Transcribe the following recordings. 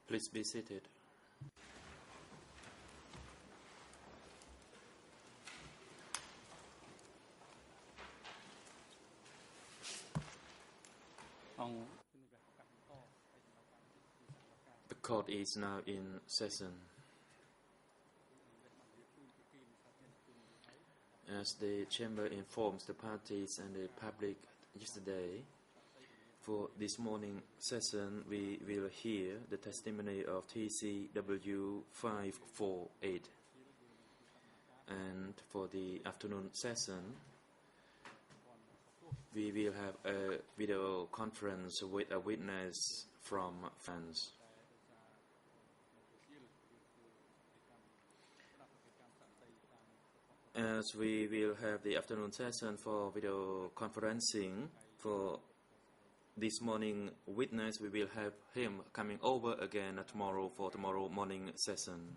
Please be seated. The court is now in session. As the chamber informs the parties and the public yesterday, for this morning session we will hear the testimony of TCW 548. And for the afternoon session, we will have a video conference with a witness from France. As we will have the afternoon session for video conferencing, for this morning witness, we will have him coming over again tomorrow for tomorrow morning session.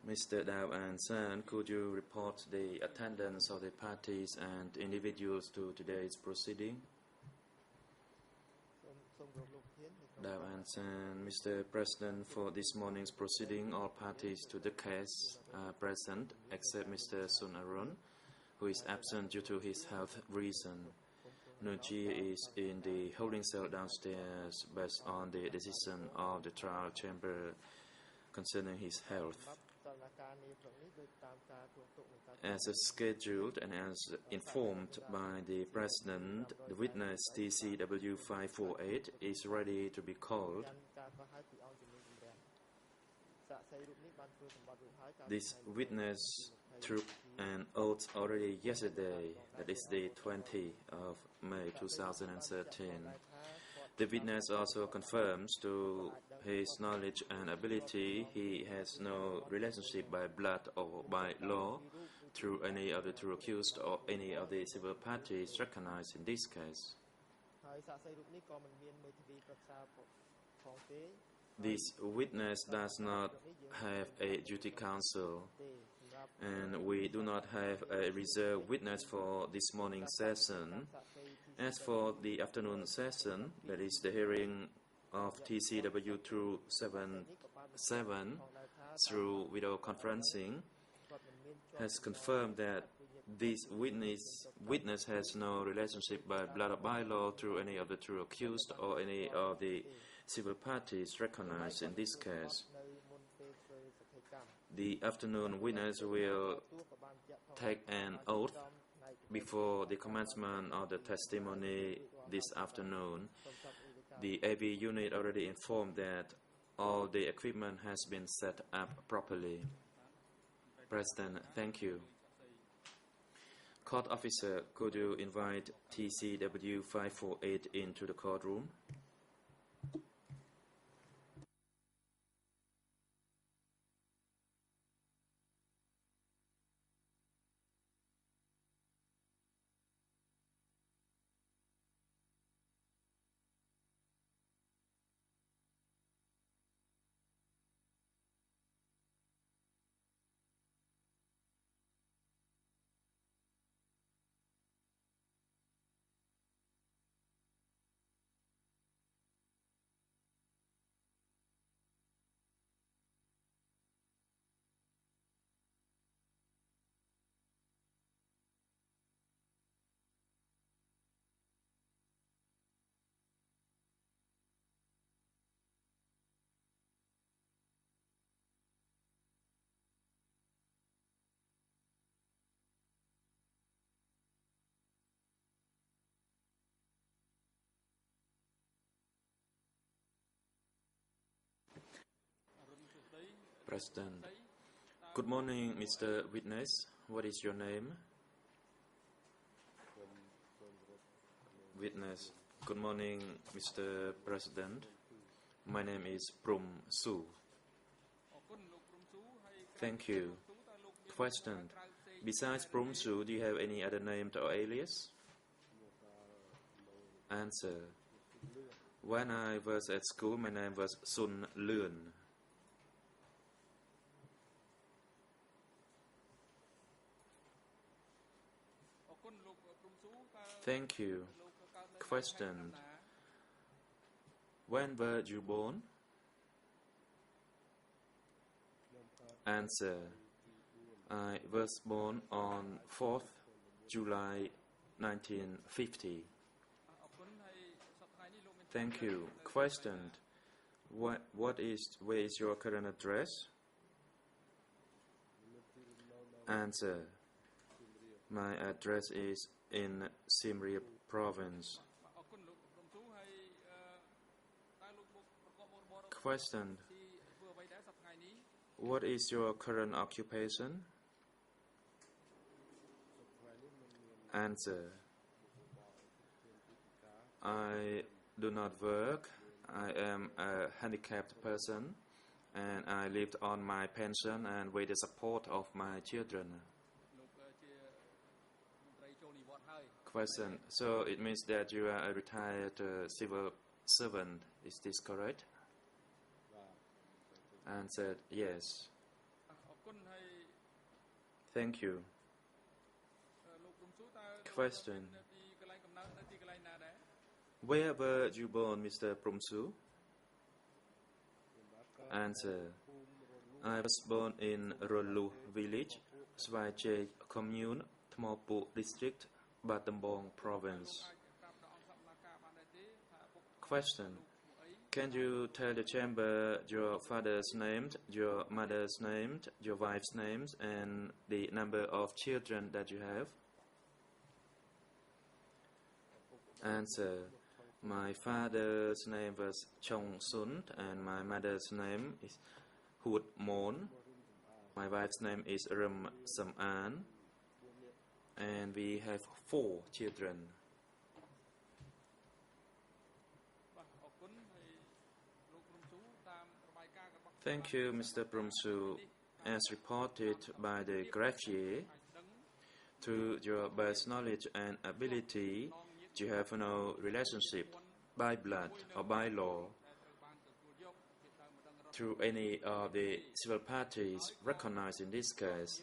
Mr. Dao and San, could you report the attendance of the parties and individuals to today's proceeding? Dao and San, Mr. President, for this morning's proceeding, all parties to the case are present except Mr. Sun Arun, who is absent due to his health reason. Nuji is in the holding cell downstairs based on the decision of the trial chamber concerning his health. As scheduled and as informed by the President, the witness TCW 548 is ready to be called. This witness took an oath already yesterday, that is the 20th of May 2013. The witness also confirms to his knowledge and ability he has no relationship by blood or by law through any of the two accused or any of the civil parties recognized in this case. This witness does not have a duty counsel, and we do not have a reserved witness for this morning session. As for the afternoon session, that is the hearing of TCW 277 through video conferencing, has confirmed that this witness has no relationship by blood or by law through any of the two accused or any of the civil parties recognized in this case. The afternoon witness will take an oath before the commencement of the testimony this afternoon. The AV unit already informed that all the equipment has been set up properly. President, thank you. Court officer, could you invite TCW 548 into the courtroom? President. Good morning, Mr. Witness. What is your name? Witness. Good morning, Mr. President. My name is Prum Su. Thank you. Question. Besides Prum Su, do you have any other name or alias? Answer. When I was at school, my name was Sun Lươn. Thank you. Question. When were you born? Answer. I was born on 4th July 1950. Thank you. Question. Where is your current address? Answer. My address is in Siem Reap province. Question. What is your current occupation? Answer. I do not work. I am a handicapped person and I lived on my pension and with the support of my children. Question. So it means that you are a retired civil servant. Is this correct? Answered. Yes. Thank you. Question. Where were you born, Mr. Promsu? Answer. I was born in Rolu village, Swache commune, Thmopu district, Battambang province. Question. Can you tell the chamber your father's name, your mother's name, your wife's names, and the number of children that you have? Answer. My father's name was Chong Sun and my mother's name is Hut Mon. My wife's name is Rum Sam An. And we have 4 children. Thank you, Mr. Promsu. As reported by the greffier, to your birth knowledge and ability, you have no relationship by blood or by law through any of the civil parties recognized in this case,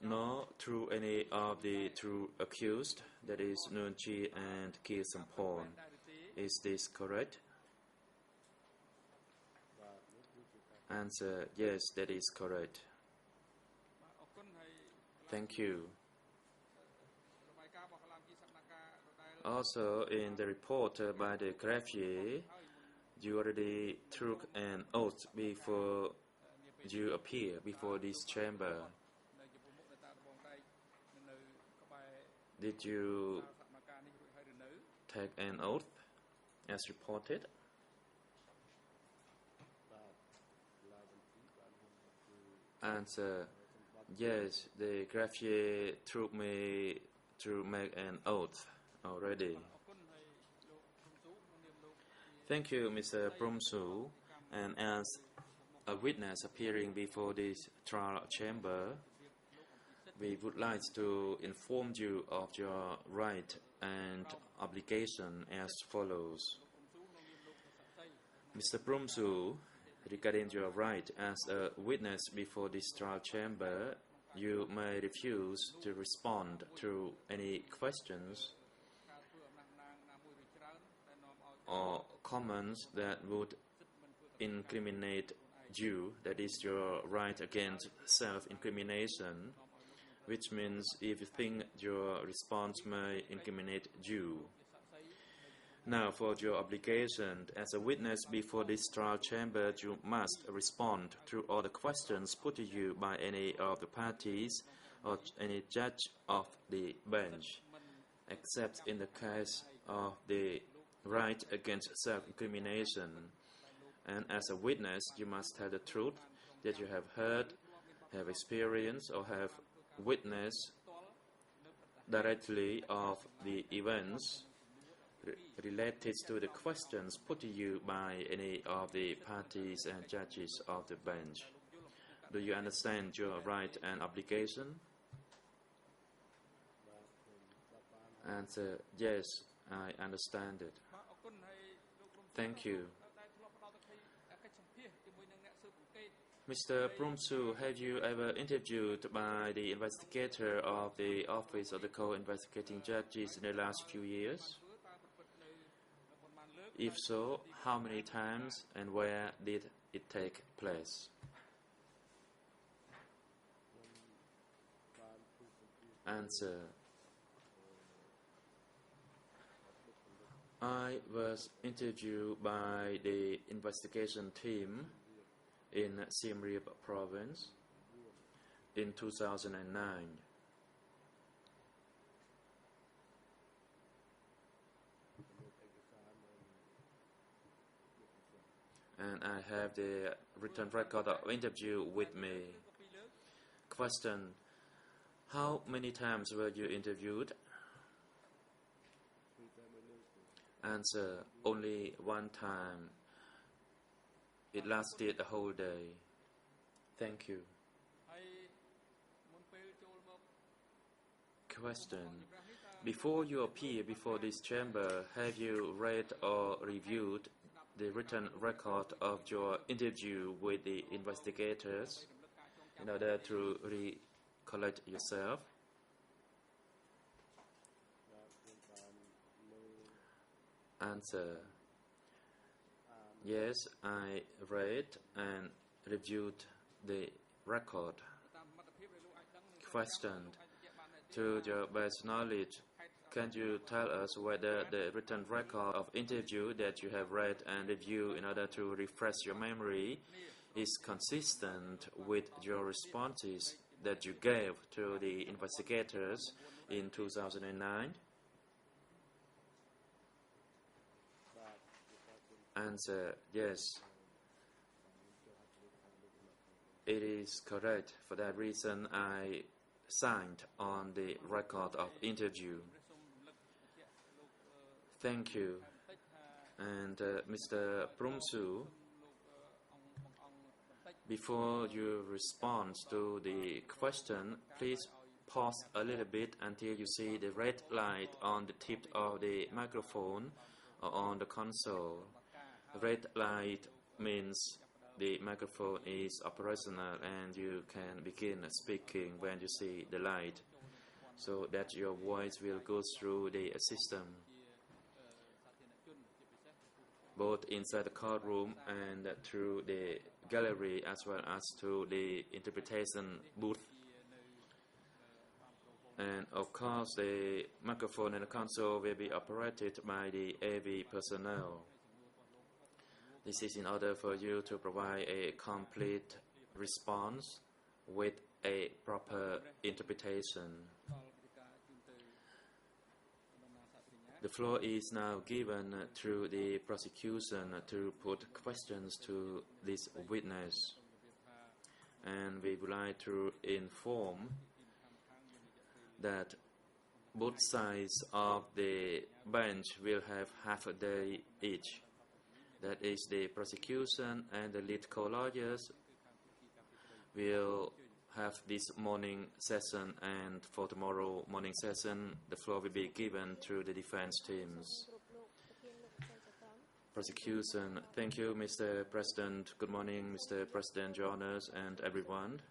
nor through any of the true accused, that is Nuon Chi and Kir Sampon. Is this correct? Answer. Yes, that is correct. Thank you. Also, in the report by the greffier, you already took an oath before you appear before this chamber. Did you take an oath as reported? Answer. Yes, the greffier took me to make an oath already. Thank you, Mr. Promsu. And as a witness appearing before this trial chamber, we would like to inform you of your right and obligation as follows. Mr. Promsu, regarding your right as a witness before this trial chamber, you may refuse to respond to any questions or comments that would incriminate you, that is your right against self-incrimination, which means if you think your response may incriminate you. Now, for your obligation as a witness before this trial chamber, you must respond to all the questions put to you by any of the parties or any judge of the bench, except in the case of the right against self-incrimination. And as a witness, you must tell the truth that you have heard, have experienced, or have witnessed directly of the events related to the questions put to you by any of the parties and judges of the bench. Do you understand your right and obligation? Answer. Yes, I understand it. Thank you. Mr. Promsu, have you ever interviewed by the investigator of the Office of the Co-Investigating Judges in the last few years? If so, how many times and where did it take place? Answer. I was interviewed by the investigation team in Siem Reap province in 2009. And I have the written record of interview with me. Question: how many times were you interviewed? Answer: only one time. It lasted the whole day. Thank you. Question: before you appear before this chamber, have you read or reviewed the written record of your interview with the investigators in order to recollect yourself? Answer: yes, I read and reviewed the record. Question: to your best knowledge, can you tell us whether the written record of interview that you have read and reviewed in order to refresh your memory is consistent with your responses that you gave to the investigators in 2009? Answer: yes. It is correct. For that reason, I signed on the record of interview. Thank you. And Mr. Prumsu, before you respond to the question, please pause a little bit until you see the red light on the tip of the microphone or on the console. Red light means the microphone is operational and you can begin speaking when you see the light, so that your voice will go through the system, both inside the courtroom and through the gallery, as well as to the interpretation booth. And of course, the microphone and the console will be operated by the AV personnel. This is in order for you to provide a complete response with a proper interpretation. The floor is now given to the prosecution to put questions to this witness. And we would like to inform that both sides of the bench will have half a day each. That is, the prosecution and the lead co-lawyers will have this morning session, and for tomorrow morning session, the floor will be given to the defense teams. Prosecution. Thank you, Mr. President. Good morning, Mr. President, Your Honors, and everyone.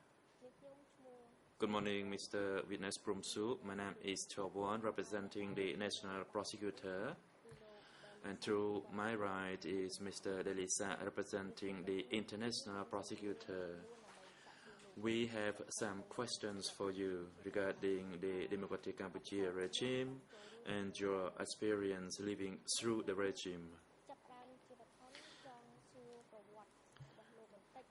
Good morning, Mr. Witness Prumsu. My name is Chobwan, representing the National Prosecutor. And to my right is Mr. Delisa, representing the International Prosecutor. We have some questions for you regarding the Democratic Cambodia regime and your experience living through the regime.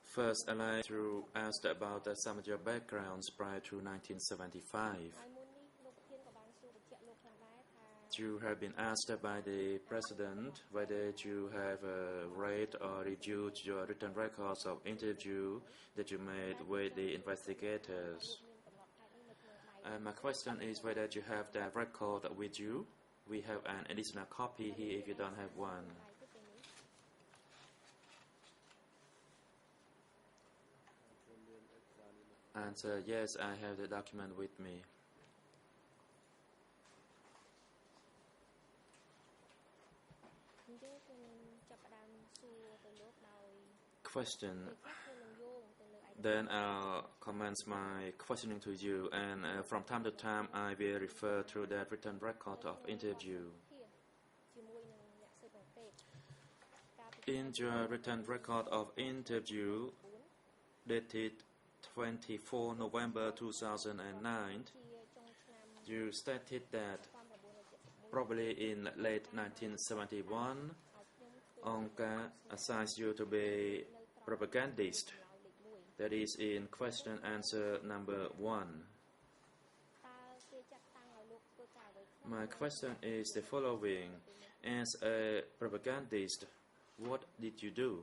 First, I'd like to ask about some of your backgrounds prior to 1975. You have been asked by the President whether you have read or reviewed your written records of interview that you made with the investigators. My question is whether you have that record with you. We have an additional copy here if you don't have one. Answer: yes, I have the document with me. Question. Then I'll commence my questioning to you, and from time to time I will refer to that written record of interview. In your written record of interview dated 24 November 2009, you stated that probably in late 1971, Angka assigns you to be propagandist. That is in question answer number 1. My question is the following. As a propagandist, what did you do?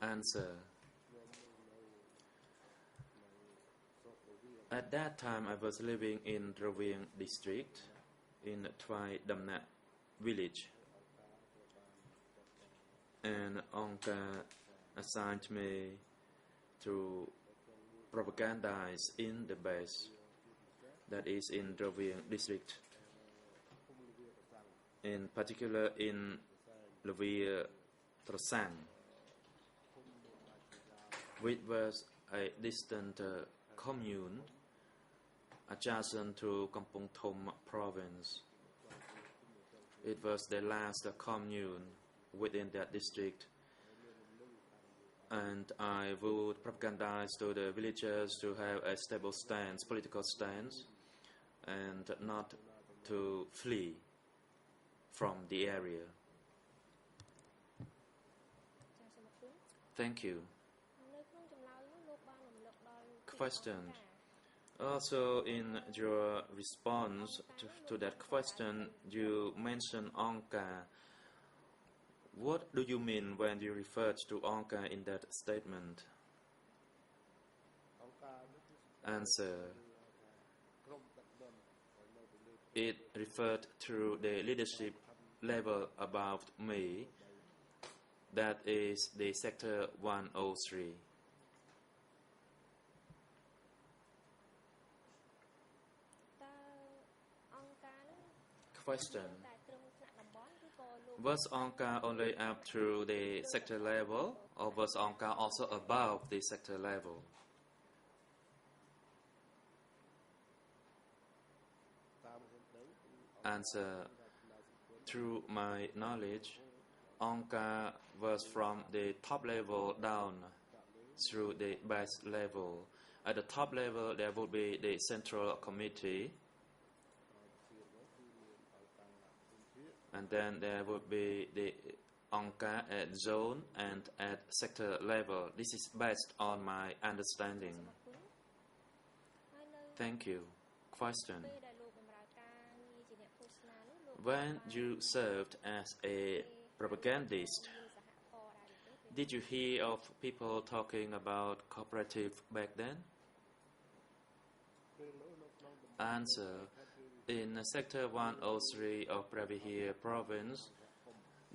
Answer. At that time, I was living in Ravieng district in Twai Damnat village, and Angka assigned me to propagandize in the base, that is in Ravieng district, in particular in Lavia Trasang, which was a distant commune adjacent to Kampong Thom province. It was the last commune within that district, and I would propagandize to the villagers to have a stable stance, political stance, and not to flee from the area. Thank you. Question. Also, in your response to that question, you mentioned Angka. What do you mean when you referred to Angka in that statement? Answer. It referred to the leadership level above me, that is the Sector 103. Question. Was Angka only up to the sector level, or was Angka also above the sector level? Answer. Through my knowledge, Angka was from the top level down through the base level. At the top level, there would be the central committee, and then there would be the Angka at zone and at sector level. This is based on my understanding. Thank you. Question. When you served as a propagandist, did you hear of people talking about cooperative back then? Answer. In Sector 103 of Pravihir province,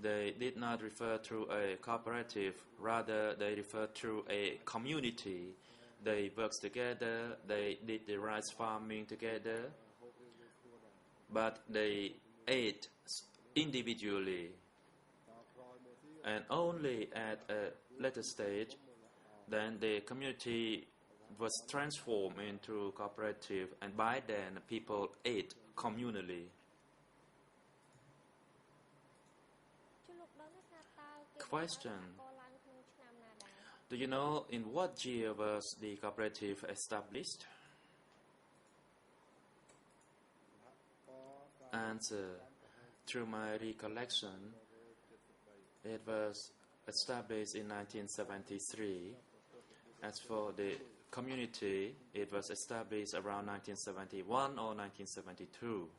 they did not refer to a cooperative, rather they referred to a community. They worked together, they did the rice farming together, but they ate individually. And only at a later stage, then the community was transformed into cooperative, and by then people ate communally. Question. Do you know in what year was the cooperative established? Answer. Through my recollection, it was established in 1973. As for the community, it was established around 1971 or 1972.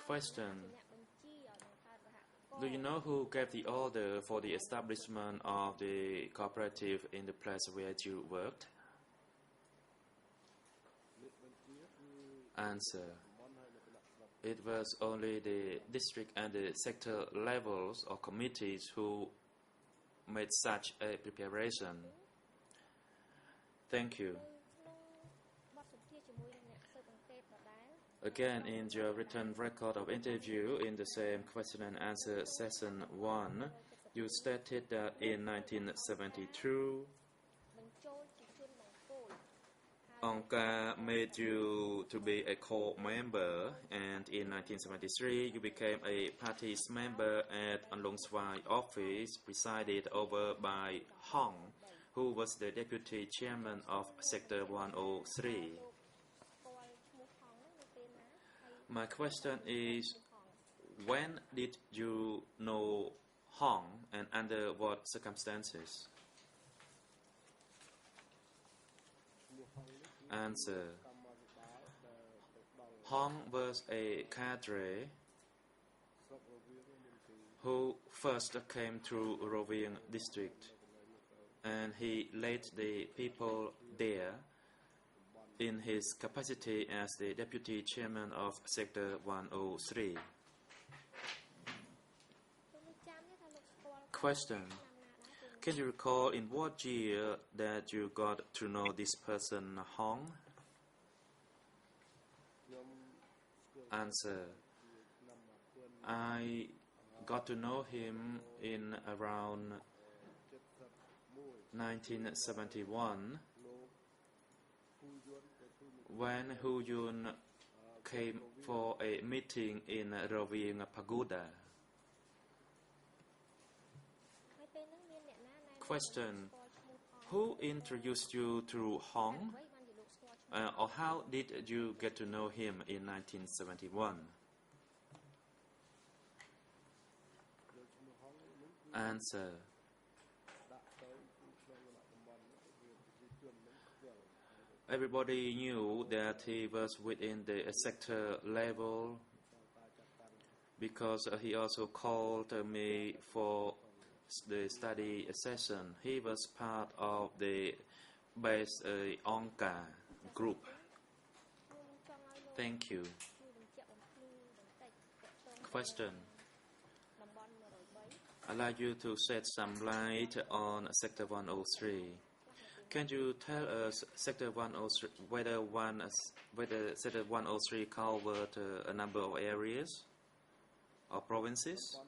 Question. Do you know who gave the order for the establishment of the cooperative in the place where you worked? Answer. It was only the district and the sector levels or committees who made such a preparation. Thank you. Again, in your written record of interview in the same question and answer session 1, you stated that in 1972, Onka made you to be a core member, and in 1973 you became a party's member at Long Swai office, presided over by Hong, who was the deputy chairman of Sector 103. My question is, when did you know Hong and under what circumstances? Answer. Hong was a cadre who first came to Rovieng district, and he led the people there in his capacity as the deputy chairman of Sector 103. Question. Can you recall in what year that you got to know this person, Hong? Answer. I got to know him in around 1971 when Hu Yun came for a meeting in Rovieng Pagoda. Question. Who introduced you to Hong? Or how did you get to know him in 1971? Answer. Everybody knew that he was within the sector level because he also called me for the study session. He was part of the base Onka group. Thank you. Question. I'd like you to shed some light on Sector 103. Can you tell us Sector 103 whether Sector 103 covered a number of areas or provinces?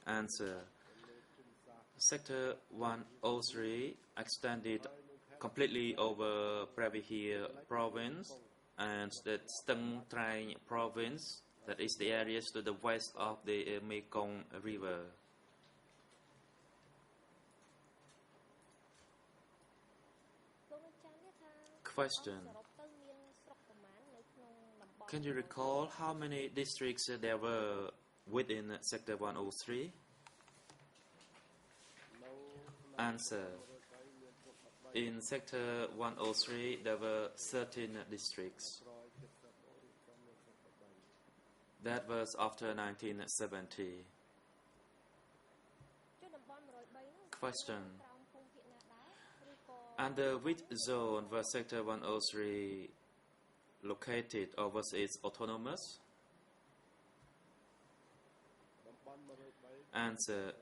Answer. Sector 103 extended completely over Pravihir province and the Steng Trai province, that is the areas to the west of the Mekong River. Question. Can you recall how many districts there were within Sector 103? Answer. In Sector 103, there were 13 districts. That was after 1970. Question. Under which zone was Sector 103 located, or was it autonomous? Answer.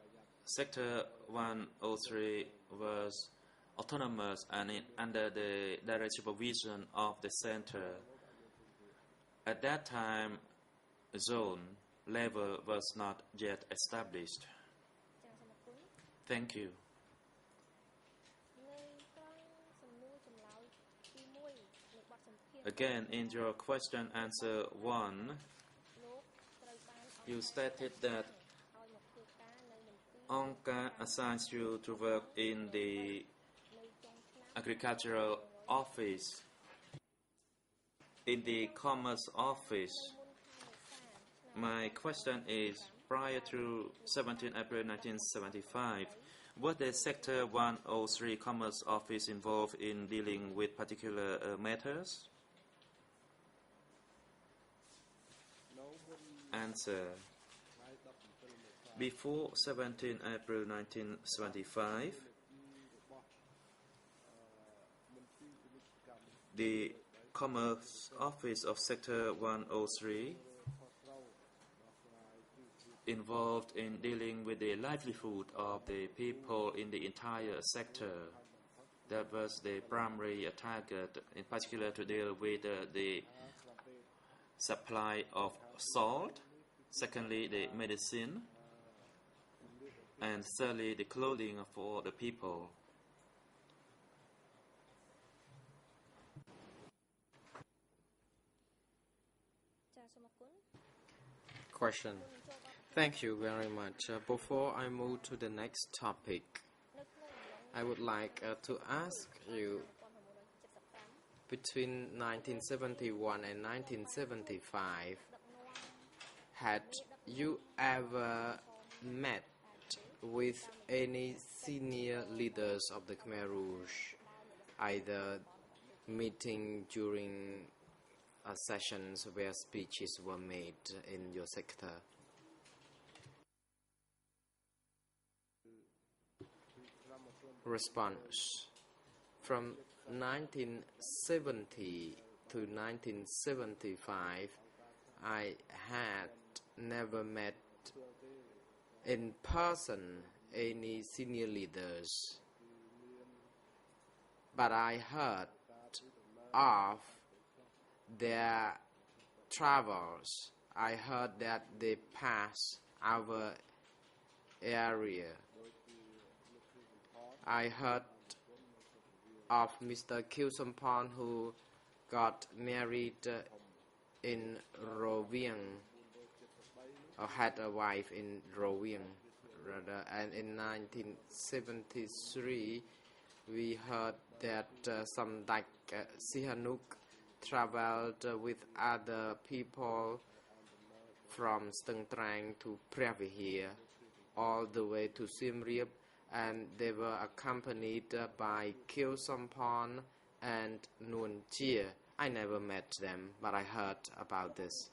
Sector 103 was autonomous and under the direct supervision of the center. At that time, zone level was not yet established. Thank you. Again, in your question answer 1, you stated that Onka assigns you to work in the agricultural office, in the commerce office. My question is, prior to 17 April 1975, was the Sector 103 Commerce Office involved in dealing with particular matters? Answer. Before 17 April 1975, the Commerce Office of Sector 103 involved in dealing with the livelihood of the people in the entire sector. That was the primary target, in particular to deal with the supply of salt, secondly the medicine, and thirdly the clothing for the people. Question. Thank you very much. Before I move to the next topic, I would like to ask you, between 1971 and 1975, had you ever met with any senior leaders of the Khmer Rouge, either meeting during sessions where speeches were made in your sector? Response. From 1970 to 1975, I had never met in person any senior leaders, but I heard of their travels. I heard that they pass our area. I heard of Mr. Kilsampon, who got married in Rovieng, or had a wife in Rovieng, rather. And in 1973, we heard that some like Sihanouk traveled with other people from Stung Trang to Preavihir, all the way to Siem Reap, and they were accompanied by Khieu Samphan and Nuon Chea. I never met them, but I heard about this.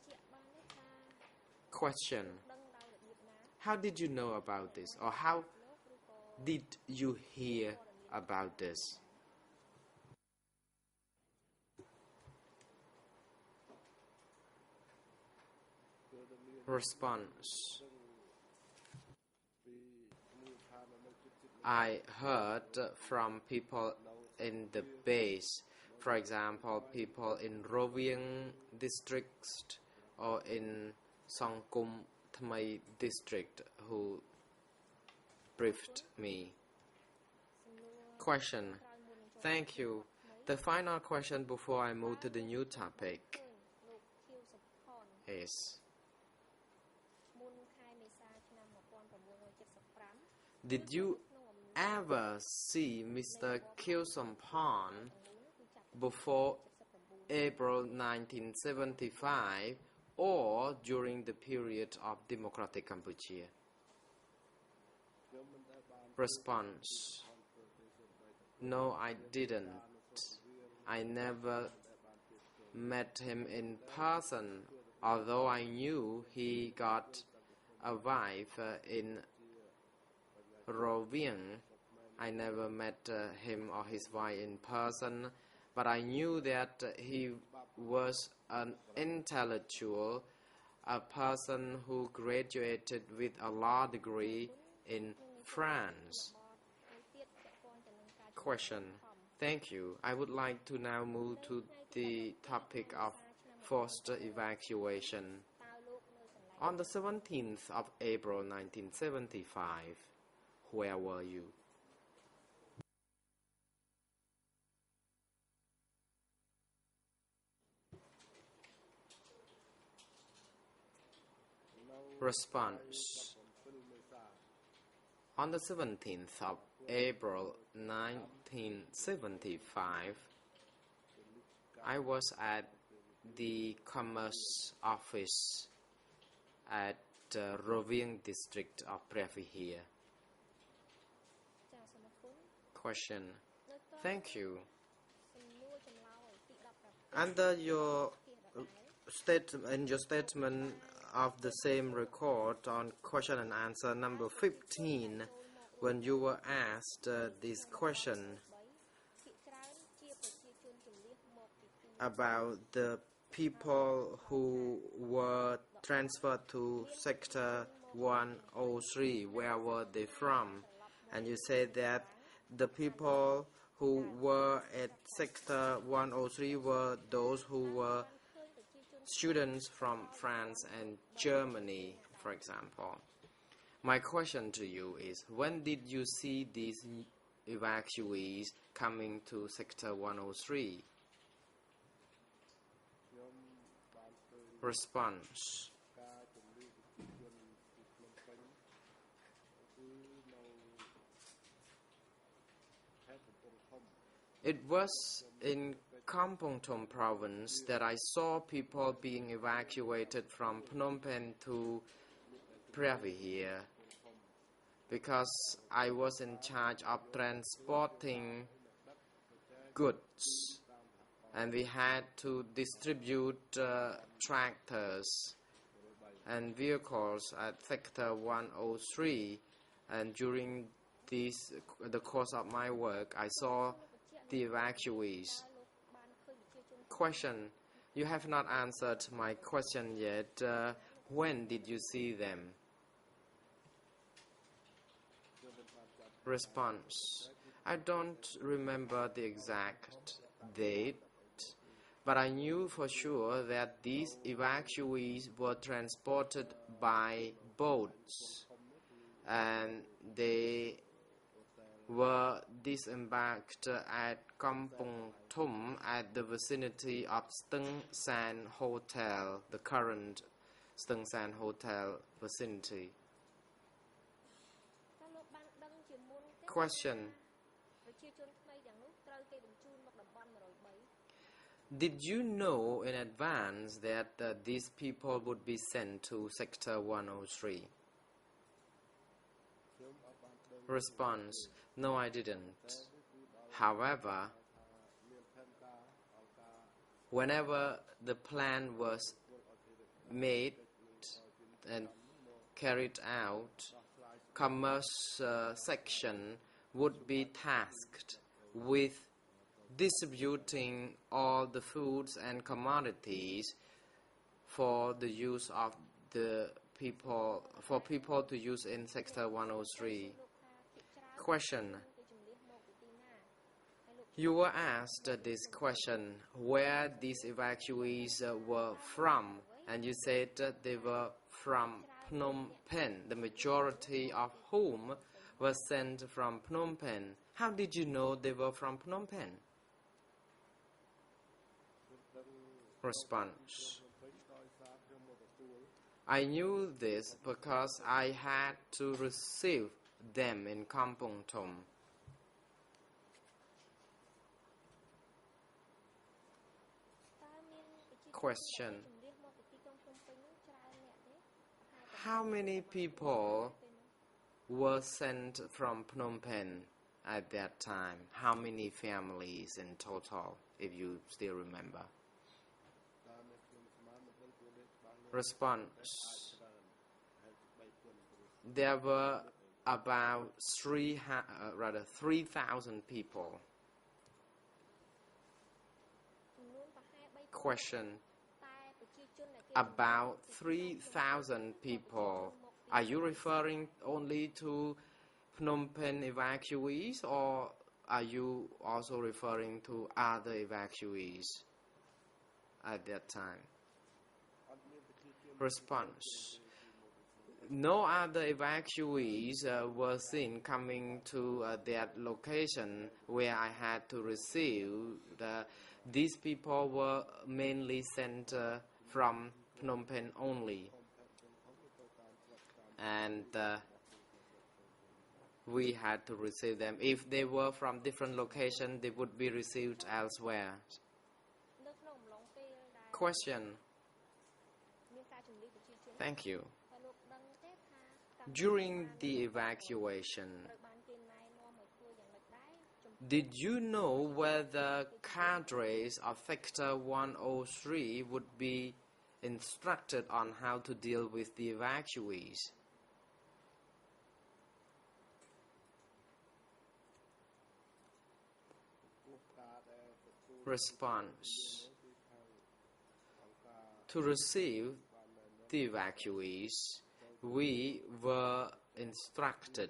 Question. How did you know about this, or how did you hear about this? Response. I heard from people in the base, for example, people in Rovieng district or in Songkum Thmai district, who briefed me. Question. Thank you. The final question before I move to the new topic is, did you ever see Mr. Khieu Samphan before April 1975 or during the period of Democratic Cambodia? Response. No, I didn't. I never met him in person, although I knew he got a wife in Rovieng. I never met him or his wife in person, but I knew that he was an intellectual, a person who graduated with a law degree in France. Question. Thank you. I would like to now move to the topic of forced evacuation. On the 17th of April 1975, where were you? Response. On the 17th of April 1975, I was at the Commerce Office at Rovieng district of Preavihir. Question. Thank you. Under your statement of the same record on question and answer number 15, when you were asked this question about the people who were transferred to Sector 103, where were they from? And you said that the people who were at Sector 103 were those who were students from France and Germany, for example. My question to you is, when did you see these evacuees coming to Sector 103? Response. It was in Kampong Thom province that I saw people being evacuated from Phnom Penh to Previer because I was in charge of transporting goods and we had to distribute tractors and vehicles at Sector 103, and during the course of my work I saw the evacuees. Question. You have not answered my question yet. When did you see them? Response. I don't remember the exact date, but I knew for sure that these evacuees were transported by boats and they were disembarked at Kampong Thom at the vicinity of Stung San Hotel, the current Stung San Hotel vicinity. Question. Did you know in advance that these people would be sent to Sector 103? Response. No, I didn't. However, whenever the plan was made and carried out, commerce section would be tasked with distributing all the foods and commodities for the use of the people, for people to use in Sector 103. Question. You were asked this question, where these evacuees were from, and you said they were from Phnom Penh, the majority of whom were sent from Phnom Penh. How did you know they were from Phnom Penh? Response. I knew this because I had to receive them in Kampong Thom. Question. How many people were sent from Phnom Penh at that time? How many families in total, if you still remember? Response. There were about 3,000 people. Question. About 3,000 people. Are you referring only to Phnom Penh evacuees, or are you also referring to other evacuees at that time? Response. No other evacuees were seen coming to that location where I had to receive. These people were mainly sent from Phnom Penh only. And we had to receive them. If they were from different locations, they would be received elsewhere. Question. Thank you. During the evacuation, did you know whether cadres of Sector 103 would be instructed on how to deal with the evacuees? Response. To receive the evacuees, we were instructed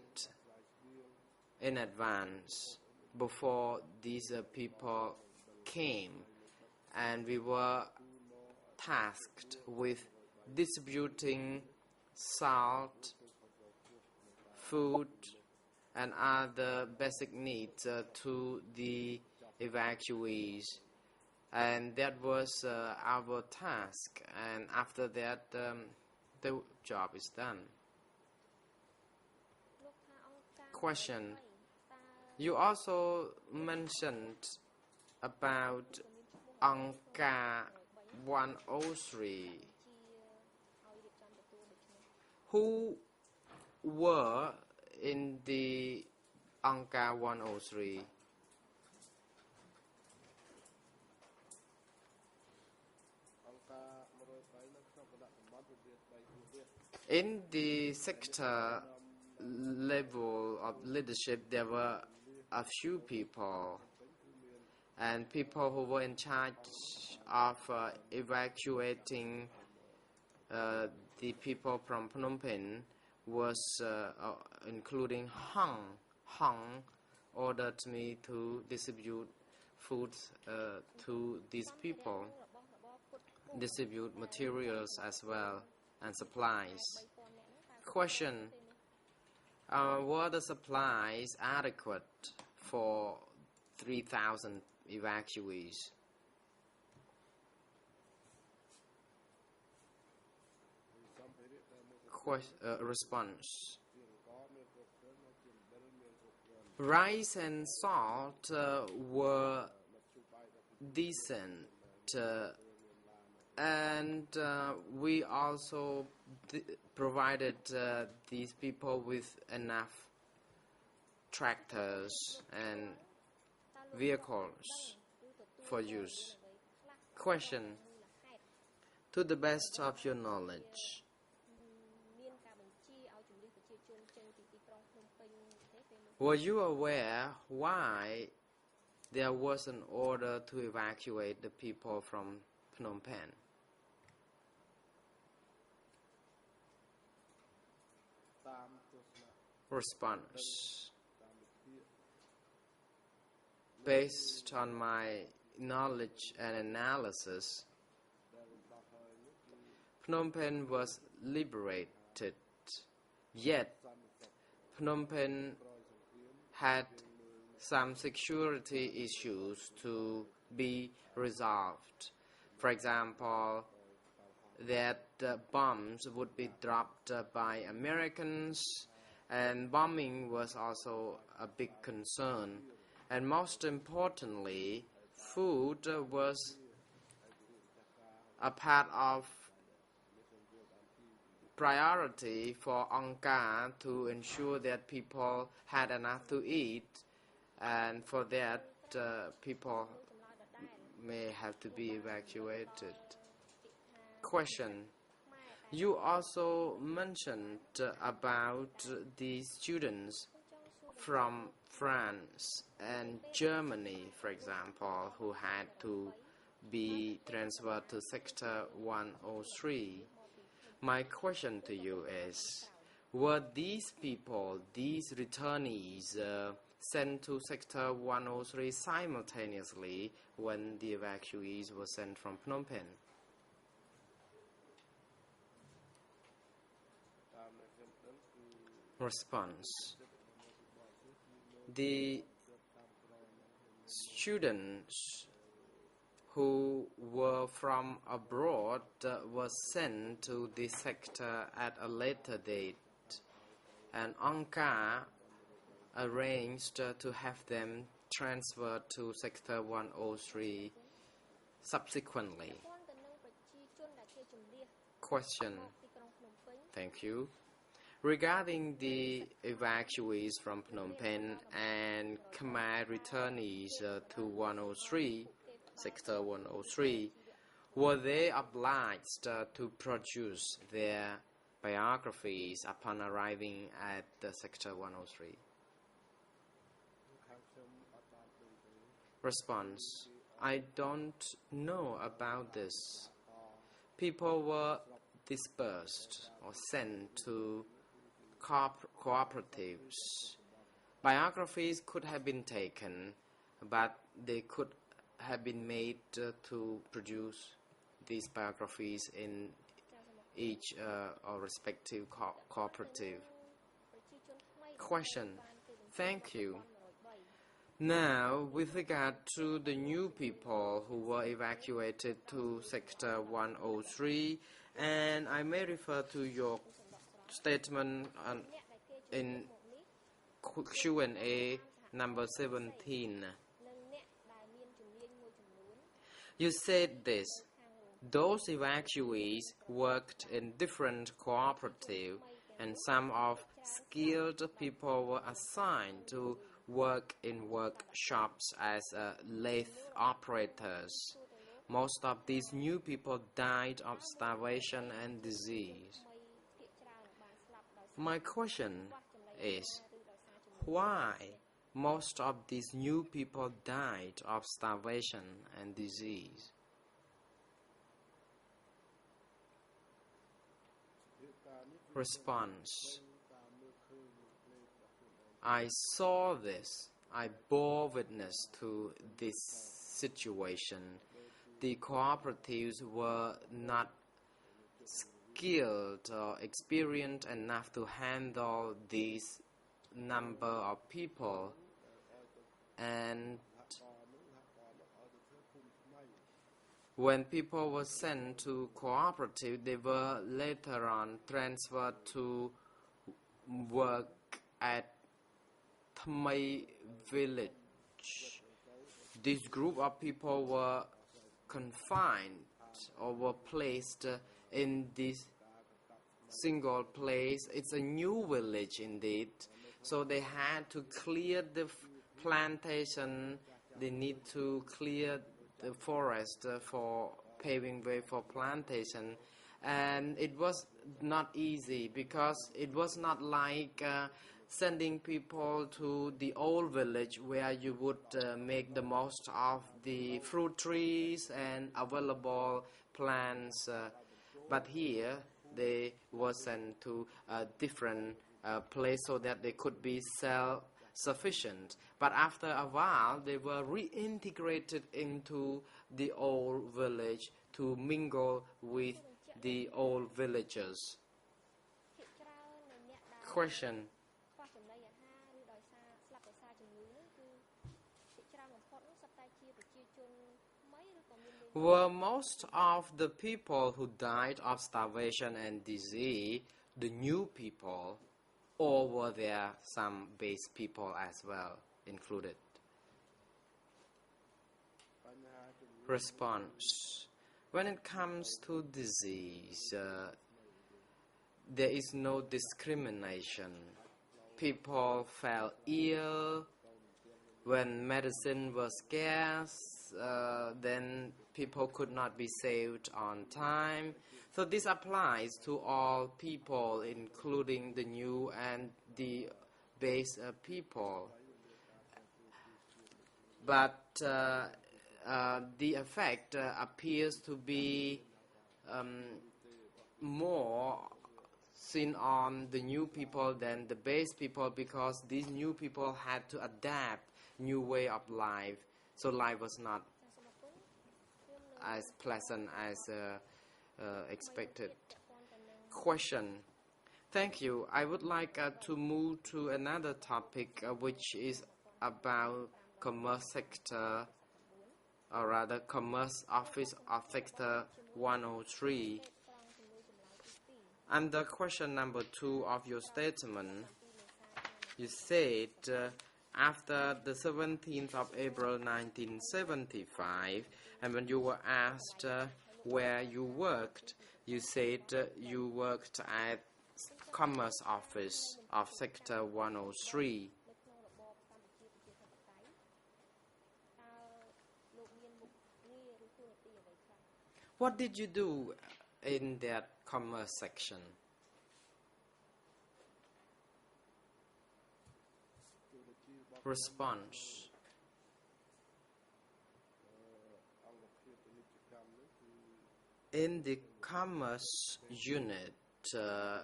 in advance before these people came, and we were tasked with distributing salt, food, and other basic needs to the evacuees. And that was our task, and after that the job is done. Question. You also mentioned about Angka 103. Who were in the Angka 103? In the sector level of leadership, there were a few people, and people who were in charge of evacuating the people from Phnom Penh was including Hung. Hung ordered me to distribute food to these people, distribute materials as well and supplies. Question. Were the supplies adequate for 3,000 evacuees? Response. Rice and salt were decent, and we also provided these people with enough tractors and vehicles for use. Question. To the best of your knowledge, were you aware why there was an order to evacuate the people from Phnom Penh? Response. Based on my knowledge and analysis, Phnom Penh was liberated, yet Phnom Penh had some security issues to be resolved. For example, that bombs would be dropped by Americans, and bombing was also a big concern. And most importantly, food was a part of priority for Angka to ensure that people had enough to eat, and for that people may have to be evacuated. Question. You also mentioned about the students from France and Germany, for example, who had to be transferred to Sector 103. My question to you is, were these people, these returnees, sent to Sector 103 simultaneously when the evacuees were sent from Phnom Penh? Response. The students who were from abroad were sent to the sector at a later date, and Angka arranged to have them transferred to Sector 103 subsequently. Question. Thank you. Regarding the evacuees from Phnom Penh and Khmer returnees to 103, Sector 103, were they obliged to produce their biographies upon arriving at the Sector 103? Response. I don't know about this. People were dispersed or sent to cooperatives. Biographies could have been taken, but they could have been made to produce these biographies in each or respective cooperative. Question. Thank you. Now, with regard to the new people who were evacuated to Sector 103, and I may refer to your statement in Q&A number 17. You said this: those evacuees worked in different cooperatives, and some of skilled people were assigned to work in workshops as lathe operators. Most of these new people died of starvation and disease. My question is, why most of these new people died of starvation and disease? Response: I saw this. I bore witness to this situation. The cooperatives were not skilled or experienced enough to handle this number of people, and when people were sent to cooperative, they were later on transferred to work at Thmai village. This group of people were confined or were placed in this single place. It's a new village indeed, so they had to clear the plantation. They need to clear the forest for paving way for plantation, and it was not easy because it was not like sending people to the old village where you would make the most of the fruit trees and available plants, but here they were sent to a different place so that they could be self-sufficient. But after a while, they were reintegrated into the old village to mingle with the old villagers. Question: were most of the people who died of starvation and disease the new people, or were there some base people as well included? Response: when it comes to disease, there is no discrimination. People fell ill. When medicine was scarce, then people could not be saved on time. So this applies to all people, including the new and the base people. But the effect appears to be more seen on the new people than the base people, because these new people had to adapt new way of life, so life was not as pleasant as expected. Question: thank you. I would like to move to another topic, which is about commerce sector, or rather commerce office of sector 103. Under question number 2 of your statement, you said after the 17th of April 1975, and when you were asked where you worked, you said you worked at Commerce Office of Sector 103. What did you do in that commerce section? Response: in the commerce unit,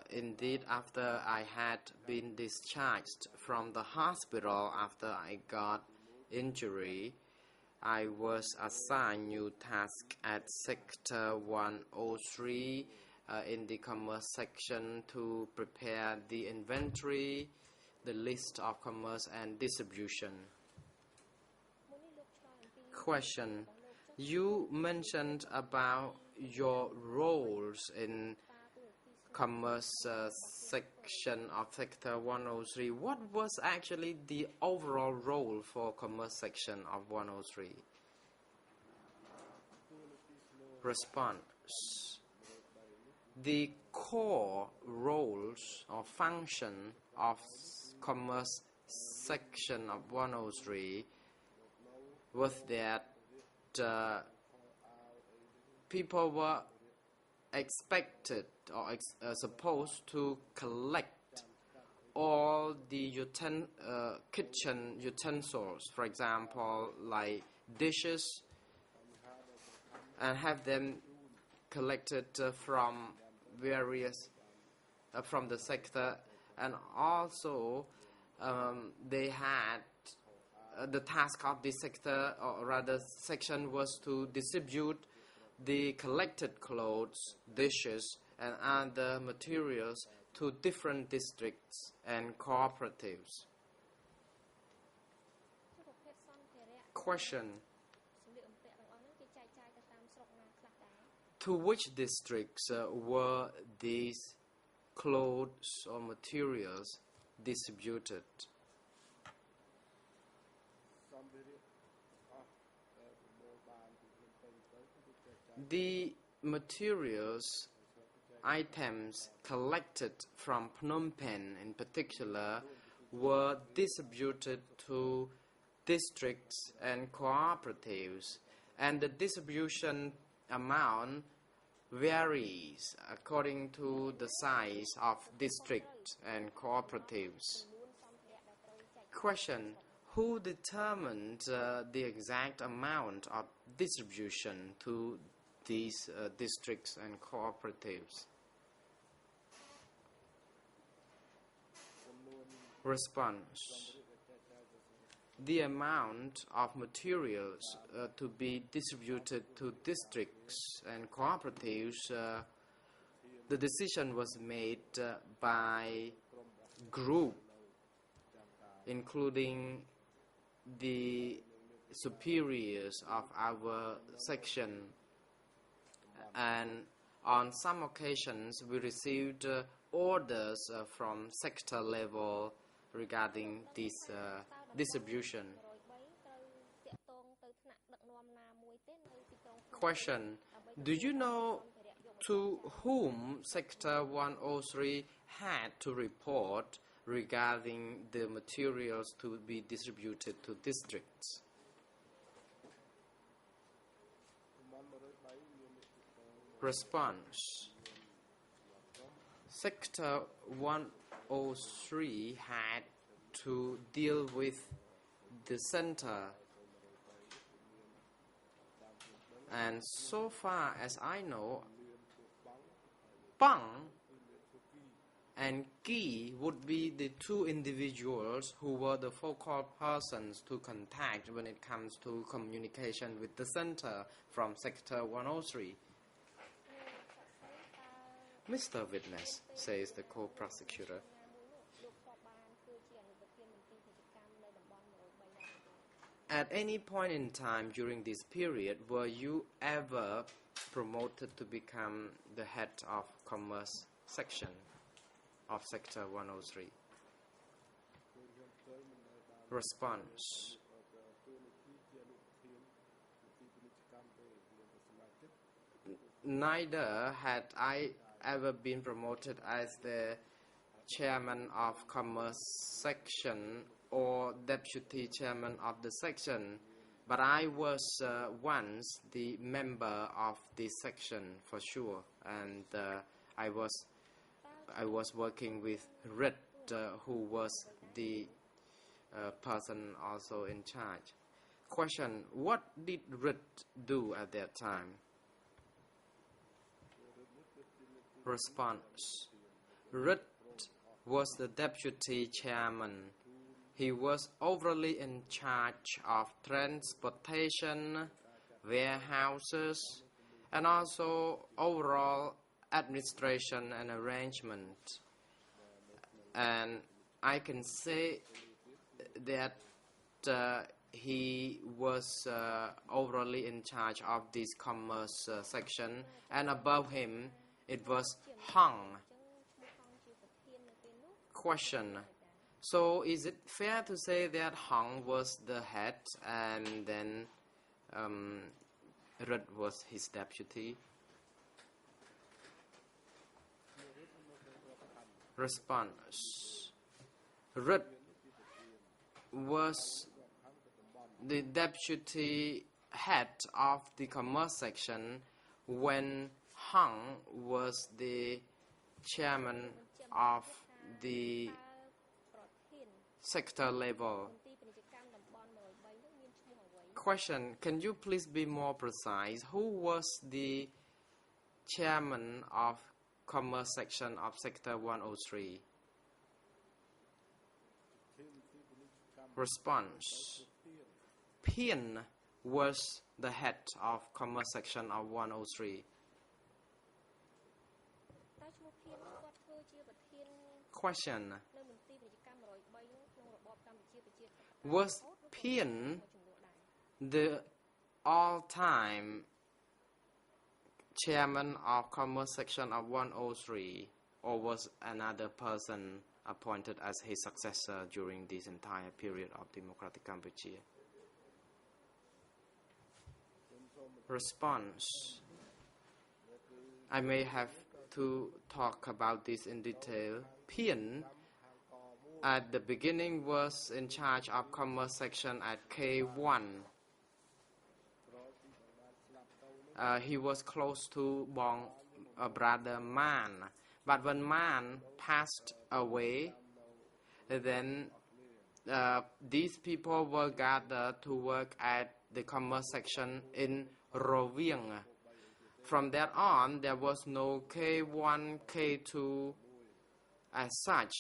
indeed, after I had been discharged from the hospital after I got injury, I was assigned new task at Sector 103 in the commerce section to prepare the inventory, the list of commerce and distribution. Question. You mentioned about your roles in commerce section of Sector 103. What was actually the overall role for commerce section of 103? Response. The core roles or function of commerce section of 103 was that people were expected or supposed to collect all the kitchen utensils, for example, like dishes, and have them collected from various from the sector, and also they had the task of this sector, or rather section, was to distribute the collected clothes, dishes, and other materials to different districts and cooperatives. Question. To which districts were these clothes or materials distributed? The materials, items collected from Phnom Penh in particular, were distributed to districts and cooperatives, and the distribution amount varies according to the size of districts and cooperatives. Question. Who determined the exact amount of distribution to these districts and cooperatives? Response. The amount of materials to be distributed to districts and cooperatives, the decision was made by group, including the superiors of our section, and on some occasions we received orders from sector level regarding this distribution. Question. Do you know to whom Sector 103 had to report regarding the materials to be distributed to districts? Response. Sector 103 had to deal with the center, and so far as I know, Pang and Ki would be the two individuals who were the focal persons to contact when it comes to communication with the center from Sector 103. Mr. Witness, says the co-prosecutor, at any point in time during this period, were you ever promoted to become the head of commerce section of Sector 103? Response. Neither had I ever been promoted as the chairman of commerce section or deputy chairman of the section, but I was once the member of the section for sure, and I was working with Rit, who was the person also in charge. Question. What did Rit do at that time? Response. Rit was the deputy chairman. He was overly in charge of transportation, warehouses, and also overall administration and arrangement. And I can say that he was overally in charge of this commerce section, and above him it was Hong. Question. So is it fair to say that Hong was the head and then Rut was his deputy? Response. Rut was the deputy head of the commerce section when Hong was the chairman of the sector level. Question. Can you please be more precise? Who was the chairman of commerce section of sector 103? Response. Pien was the head of commerce section of 103. Question. Was Pien the all-time chairman of commerce section of 103, or was another person appointed as his successor during this entire period of Democratic Cambodia? Response. I may have to talk about this in detail. Pien at the beginning was in charge of commerce section at K1. He was close to brother Man, but when Man passed away, then these people were gathered to work at the commerce section in Rovieng. From that on, there was no K1, K2 as such.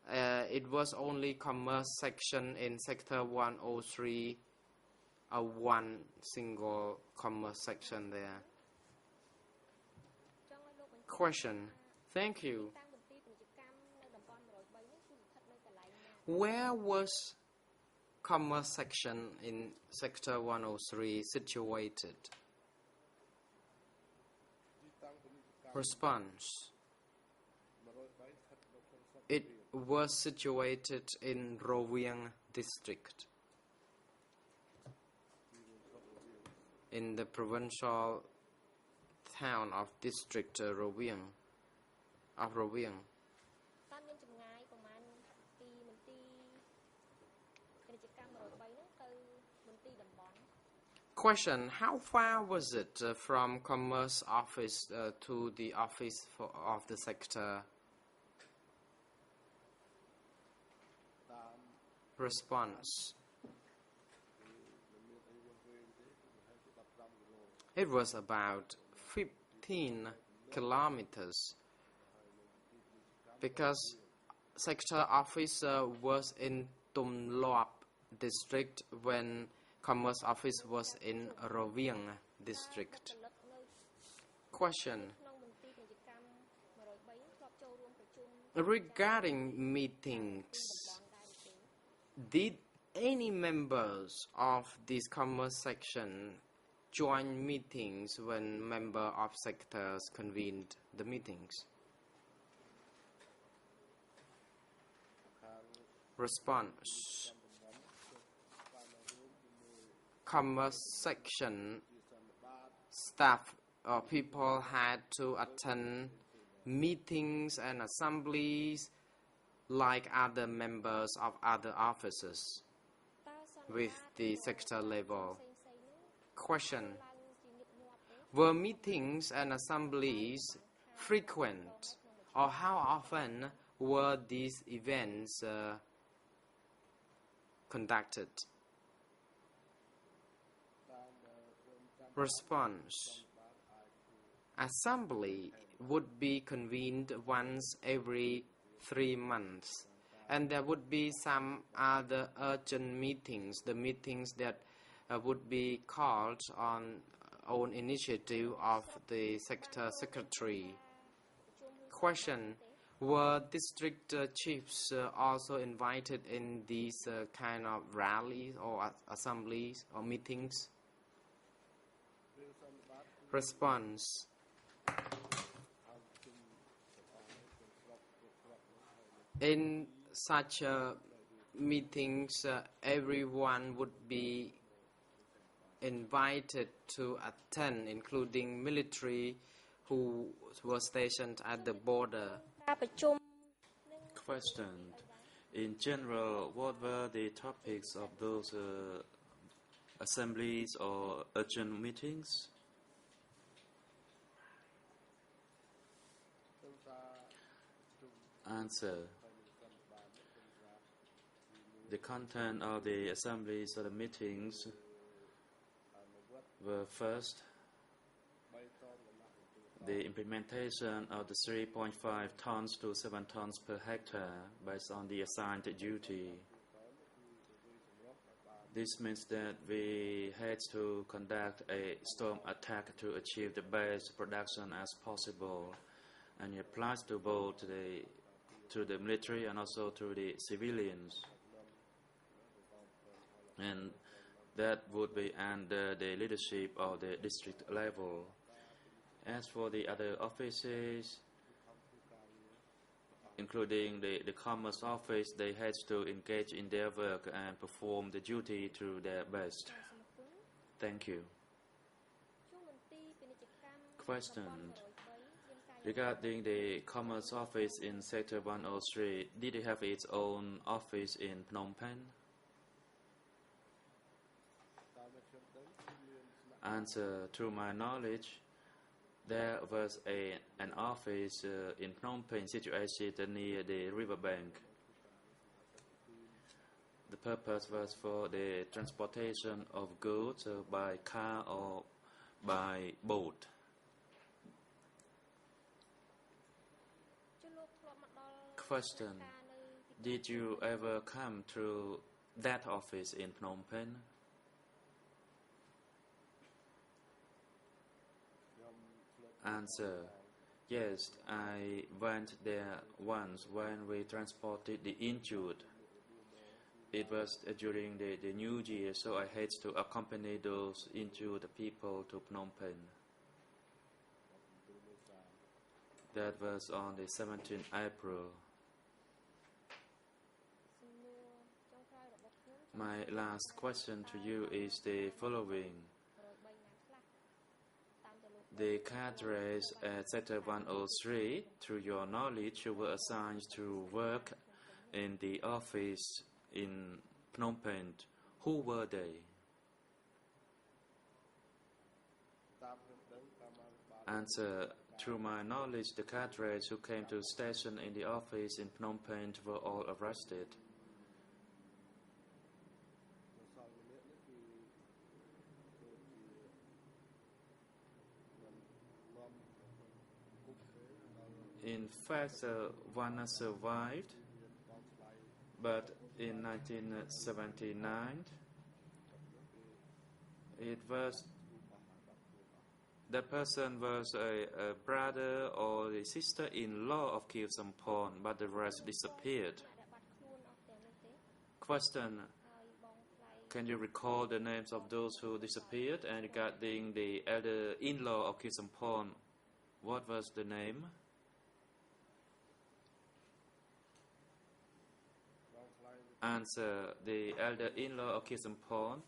It was only commerce section in sector 103, one single commerce section there. Question. Thank you. Where was commerce section in sector 103 situated? Response. It was situated in Rovieng district, in the provincial town of district Rovieng. Question. How far was it from commerce office to the office of the sector? Response. It was about 15 kilometers because sector office was in Tum Loap district when commerce office was in Rovieng district. Question. Regarding meetings, did any members of this commerce section join meetings when member of sectors convened the meetings? Response. Commerce section staff or people had to attend meetings and assemblies like other members of other offices with the sector level. Question. Were meetings and assemblies frequent, or how often were these events conducted? Response. Assembly would be convened once every 3 months, and there would be some other urgent meetings, the meetings that would be called on own initiative of the sector secretary. Question. Were district chiefs also invited in these kind of rallies or assemblies or meetings? Response. In such meetings, everyone would be invited to attend, including military who were stationed at the border. Question. In general, what were the topics of those assemblies or urgent meetings? Answer. The content of the assemblies or the meetings were first, the implementation of the 3.5 tons to 7 tons per hectare based on the assigned duty. This means that we had to conduct a storm attack to achieve the best production as possible, and it applies to both to the military and also to the civilians. And that would be under the leadership of the district level. As for the other offices, including the Commerce Office, they had to engage in their work and perform the duty to their best. Thank you. Question. Regarding the Commerce Office in Sector 103, did it have its own office in Phnom Penh? Answer. To my knowledge, there was an office in Phnom Penh situated near the riverbank. The purpose was for the transportation of goods by car or by boat. Question. Did you ever come to that office in Phnom Penh? Answer. Yes, I went there once when we transported the injured. It was during the New Year, so I had to accompany those injured people to Phnom Penh. That was on the 17th April. My last question to you is the following. The cadres at Sector 103, through your knowledge, you were assigned to work in the office in Phnom Penh. Who were they? Answer. Through my knowledge, the cadres who came to station in the office in Phnom Penh were all arrested. In fact, one survived, but in 1979, the person was a brother or a sister-in-law of Khieu Samphan, but the rest disappeared. Question. Can you recall the names of those who disappeared? And regarding the elder-in-law of Khieu Samphan, what was the name? Answer. The elder-in-law of Khieu Samphan,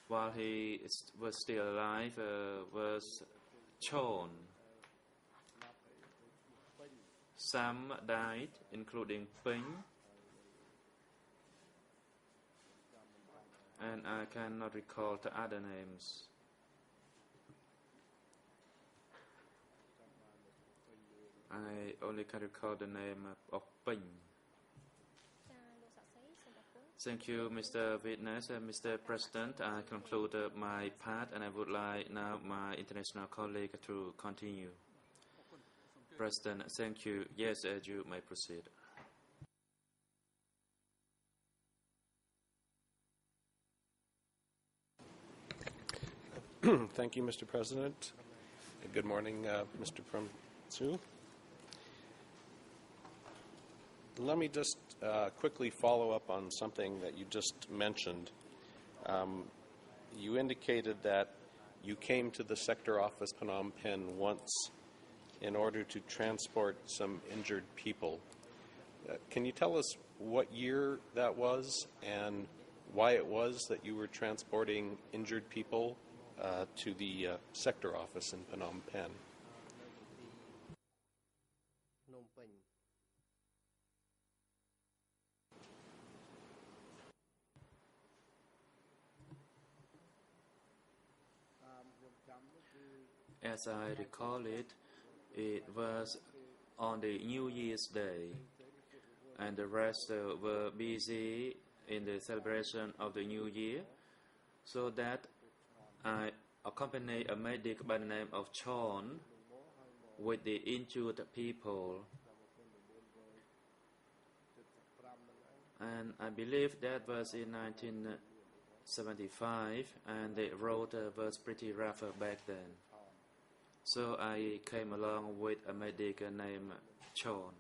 while he was still alive, was Chon. Some died, including Ping, and I cannot recall the other names. I only can recall the name of Ping. Thank you, Mr. Witness and Mr. President. I conclude my part, and I would like now my international colleague to continue. President, thank you. Yes, you may proceed. Thank you, Mr. President. Good morning, Mr. Prem Tsu. Let me just quickly follow up on something that you just mentioned. You indicated that you came to the sector office Phnom Penh once in order to transport some injured people. Can you tell us what year that was and why it was that you were transporting injured people to the sector office in Phnom Penh? As I recall it, it was on the New Year's Day, and the rest were busy in the celebration of the New Year, so that I accompanied a medic by the name of Chon with the injured people. And I believe that was in 1975, and the road was pretty rough back then. So I came along with a medic named Chon.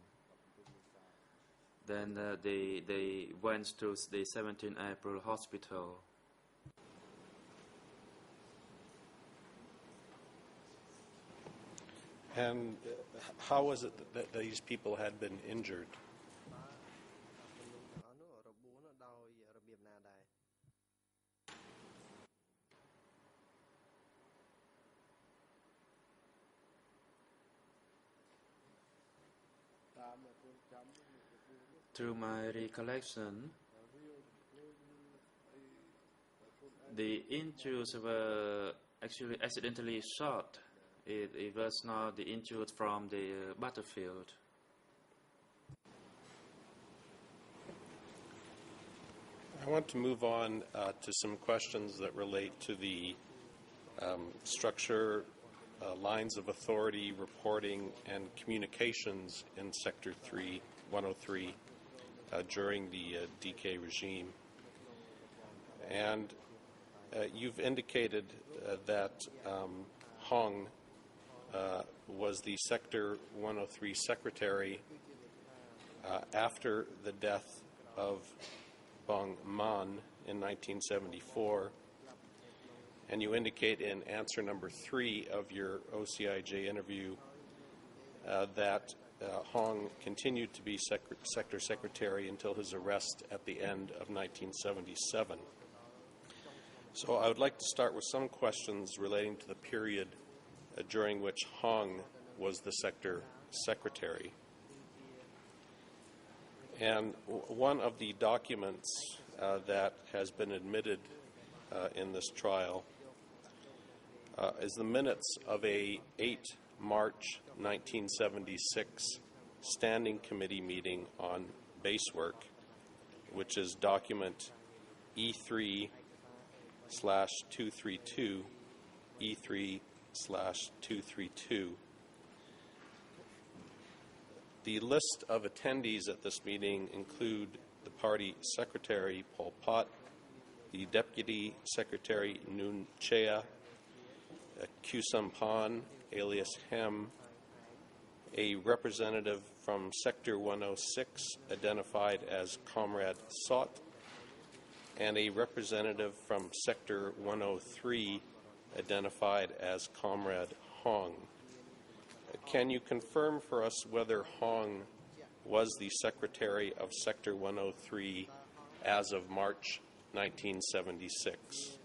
Then they went to the 17th April hospital. And how was it that these people had been injured? Through my recollection, the injuries were actually accidentally shot. It was not the injuries from the battlefield. I want to move on to some questions that relate to the structure, lines of authority, reporting, and communications in Sector 103 during the DK regime. And you've indicated that Hong was the Sector 103 secretary after the death of Bong Man in 1974, and you indicate in answer number 3 of your OCIJ interview that Hong continued to be sector secretary until his arrest at the end of 1977. So I would like to start with some questions relating to the period during which Hong was the sector secretary. And one of the documents that has been admitted in this trial is the minutes of a 8 March 1976 Standing Committee meeting on base work, which is document E3/232, E3/232. The list of attendees at this meeting include the party secretary, Pol Pot, the deputy secretary, Noon Chea, Kusum Pan, alias Hem, a representative from Sector 106 identified as Comrade Sot, and a representative from Sector 103 identified as Comrade Hong. Can you confirm for us whether Hong was the secretary of Sector 103 as of March 1976?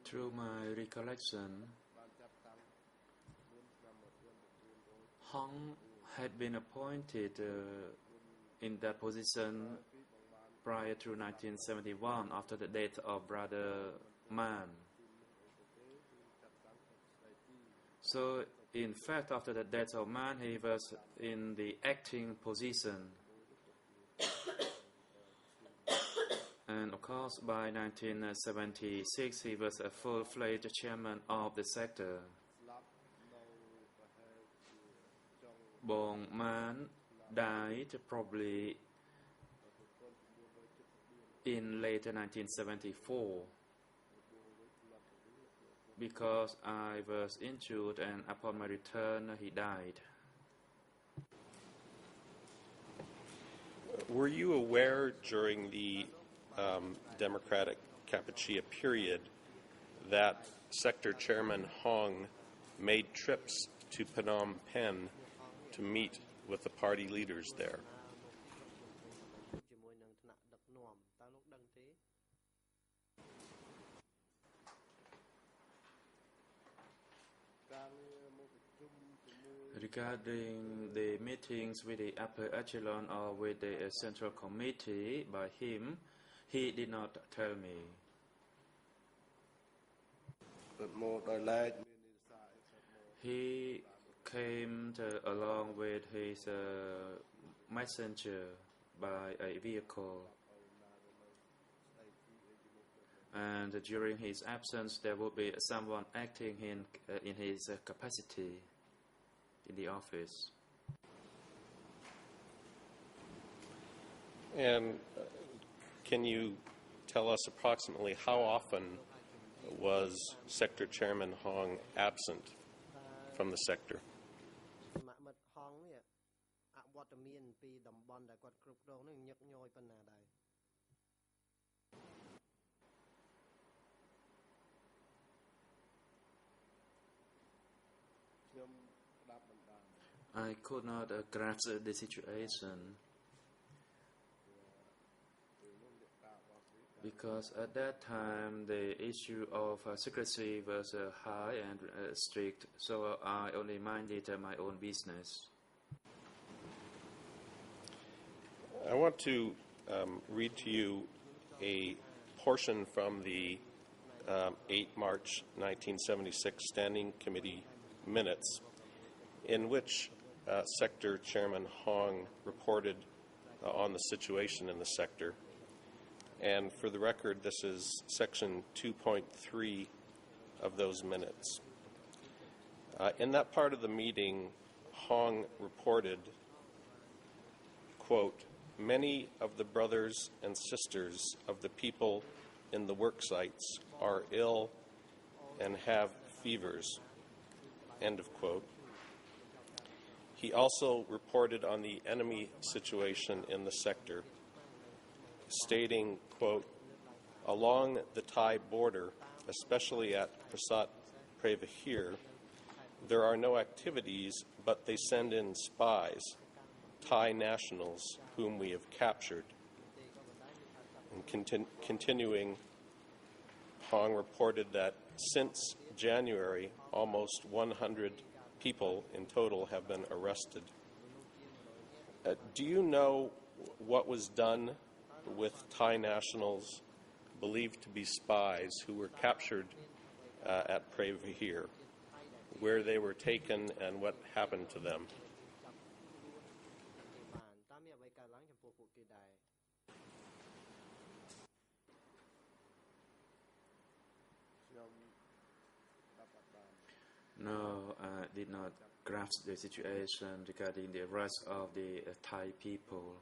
Through my recollection, Hong had been appointed in that position prior to 1971 after the death of Brother Man. So, in fact, after the death of Man, he was in the acting position. And of course, by 1976, he was a full-fledged chairman of the sector. Bong Man died probably in late 1974 because I was injured and upon my return he died. Were you aware during the Democratic Kampuchea period that Sector Chairman Hong made trips to Phnom Penh to meet with the party leaders there? Regarding the meetings with the upper echelon or with the central committee by him, he did not tell me. He came along with his messenger by a vehicle, and during his absence there will be someone acting in his capacity in the office. And can you tell us approximately how often was Sector Chairman Hong absent from the sector? I could not grasp the situation because at that time the issue of secrecy was high and strict, so I only minded my own business. I want to read to you a portion from the 8 March 1976 Standing Committee minutes in which Sector Chairman Hong reported on the situation in the sector. And for the record, this is section 2.3 of those minutes. In that part of the meeting, Hong reported, quote, "Many of the brothers and sisters of the people in the work sites are ill and have fevers," end of quote. He also reported on the enemy situation in the sector, stating, quote, "Along the Thai border, especially at Prasat Prevahir, there are no activities, but they send in spies, Thai nationals whom we have captured." And continuing, Hong reported that since January, almost 100 people in total have been arrested. Do you know what was done with Thai nationals believed to be spies who were captured at Prevahir, where they were taken and what happened to them? No, I did not grasp the situation regarding the arrest of the Thai people.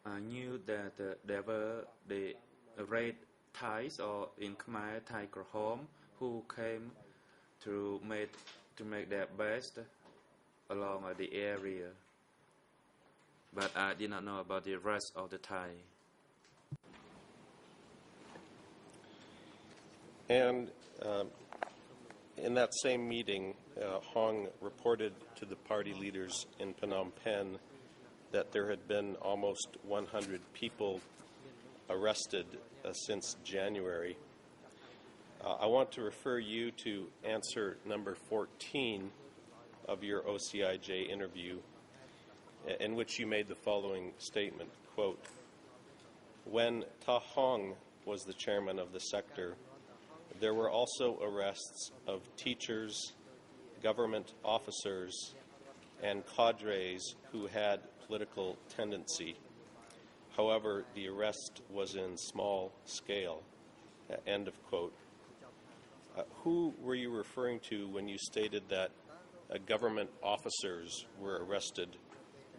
I knew that there were the red Thais, or in Khmer, Thai Krahom, who came to make their best along the area, but I did not know about the rest of the Thai. And in that same meeting, Hong reported to the party leaders in Phnom Penh that there had been almost 100 people arrested since January. I want to refer you to answer number 14 of your OCIJ interview, in which you made the following statement, quote, "When Ta Hong was the chairman of the sector, there were also arrests of teachers, government officers, and cadres who had political tendency. However, the arrest was in small scale," end of quote. Who were you referring to when you stated that government officers were arrested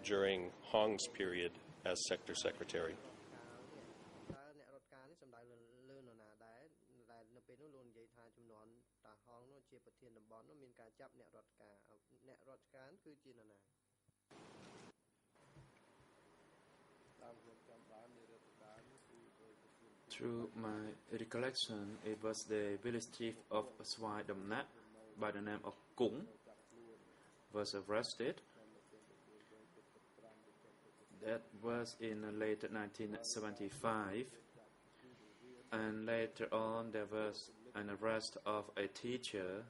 during Hong's period as sector secretary? តើអ្នករដ្ឋការនេះសំដៅលើនរណាដែរដែលនៅពេលនោះលោកនិយាយថាចំនួនតាហងនោះជាប្រធានតំបន់នោះមានការចាប់អ្នករដ្ឋការគឺជានរណា Through my recollection, it was the village chief of Swai Damnak by the name of Kung was arrested. That was in late 1975, and later on there was an arrest of a teacher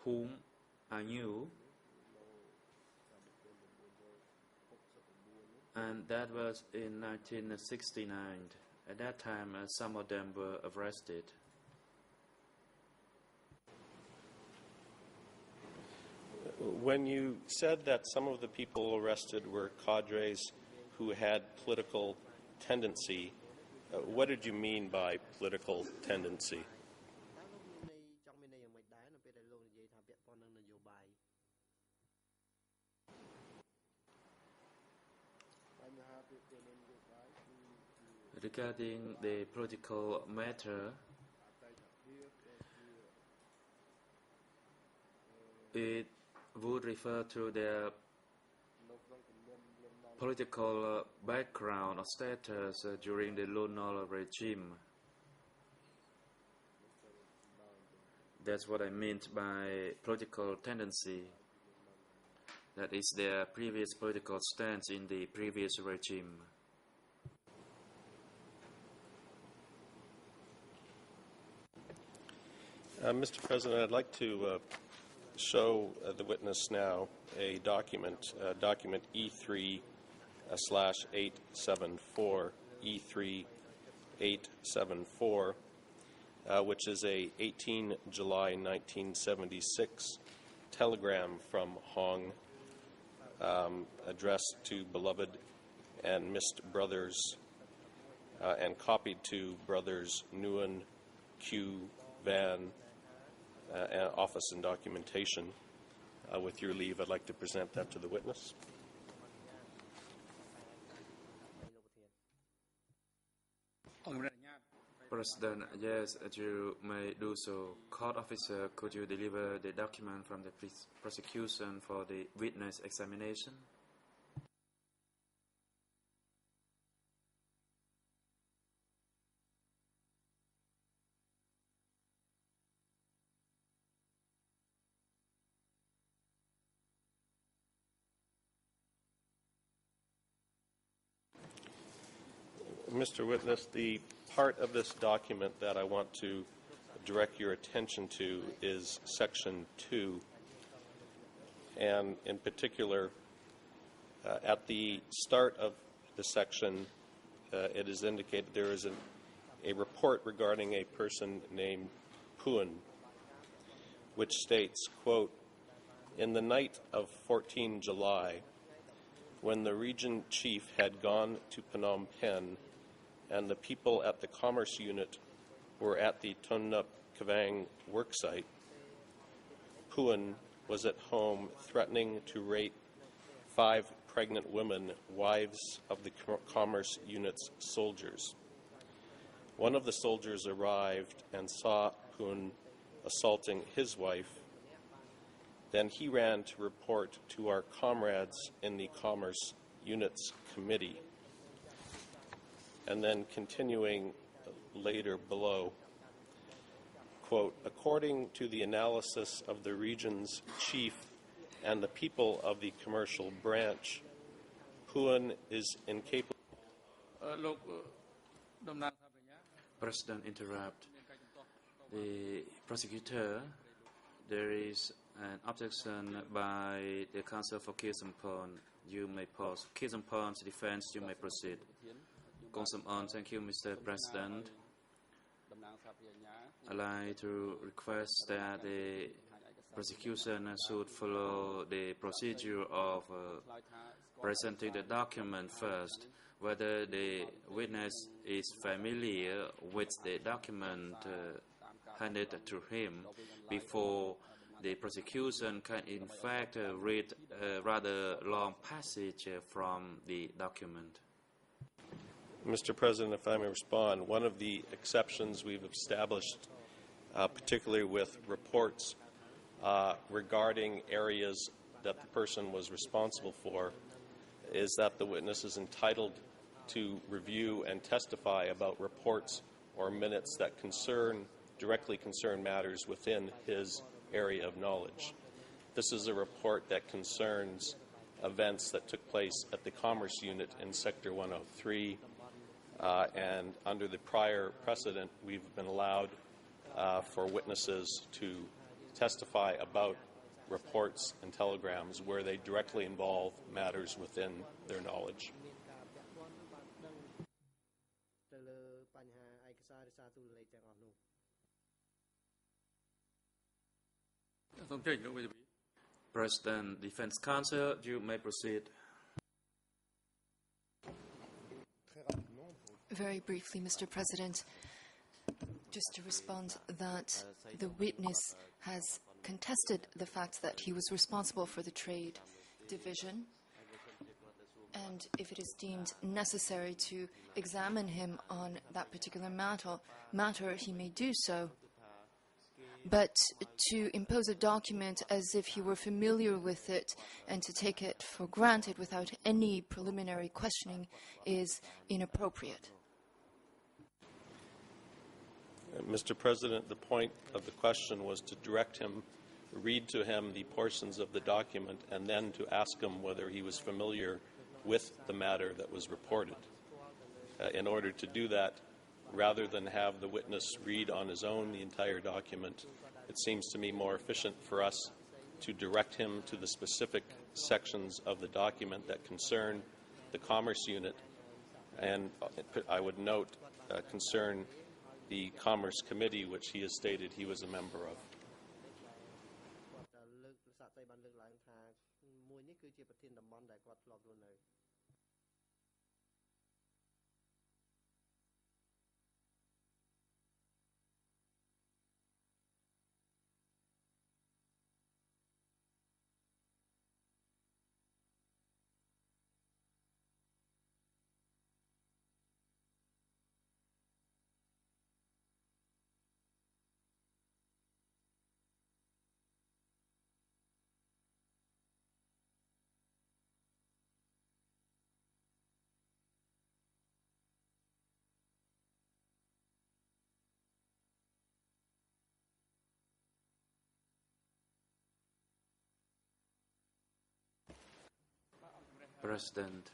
whom I knew, and that was in 1969. At that time, some of them were arrested. When you said that some of the people arrested were cadres who had political tendency, what did you mean by political tendency? ចង់មានន័យយ៉ាងម៉េចដែរនៅពេលដែលលោកនិយាយថាពាក់ព័ន្ធនឹងនយោបាយ Regarding the political matter, it would refer to their political background or status during the Tribunal regime. That's what I meant by political tendency. That is their previous political stance in the previous regime. Mr. President, I'd like to show the witness now a document, document E3/874, E3/874, which is a 18 July 1976 telegram from Hong addressed to beloved and missed brothers and copied to brothers Nguyen, Q, Van, Office and Documentation. With your leave, I'd like to present that to the witness. President, yes, you may do so. Court officer, could you deliver the document from the prosecution for the witness examination? Mr. Witness, the part of this document that I want to direct your attention to is Section 2, and in particular, at the start of the section, it is indicated there is a report regarding a person named Puan, which states, quote, "In the night of 14 July, when the region chief had gone to Phnom Penh and the people at the Commerce Unit were at the Ton Nup Kavang worksite, Puan was at home threatening to rape 5 pregnant women, wives of the Commerce Unit's soldiers. One of the soldiers arrived and saw Puan assaulting his wife. Then he ran to report to our comrades in the Commerce Unit's committee." And then continuing later below, quote, "According to the analysis of the region's chief and the people of the commercial branch, Puan is incapable." President interrupt. The prosecutor, there is an objection by the counsel for Kisampon. You may pause. Kisampon's defense, you may proceed. Thank you, Mr. President. I'd like to request that the prosecution should follow the procedure of presenting the document first, whether the witness is familiar with the document handed to him before the prosecution can in fact read a rather long passage from the document. Mr. President, if I may respond, one of the exceptions we've established, particularly with reports regarding areas that the person was responsible for, is that the witness is entitled to review and testify about reports or minutes that directly concern matters within his area of knowledge. This is a report that concerns events that took place at the Commerce Unit in Sector 103, and under the prior precedent, we've been allowed for witnesses to testify about reports and telegrams where they directly involve matters within their knowledge. President, Defense Counsel, you may proceed. Very briefly, Mr. President, just to respond that the witness has contested the fact that he was responsible for the trade division, and if it is deemed necessary to examine him on that particular matter, he may do so. But to impose a document as if he were familiar with it and to take it for granted without any preliminary questioning is inappropriate. Mr. President, the point of the question was to direct him, read to him the portions of the document, and then to ask him whether he was familiar with the matter that was reported. In order to do that, rather than have the witness read on his own the entire document, it seems to me more efficient for us to direct him to the specific sections of the document that concern the Commerce Unit, and I would note concern the Commerce Committee, which he has stated he was a member of. President,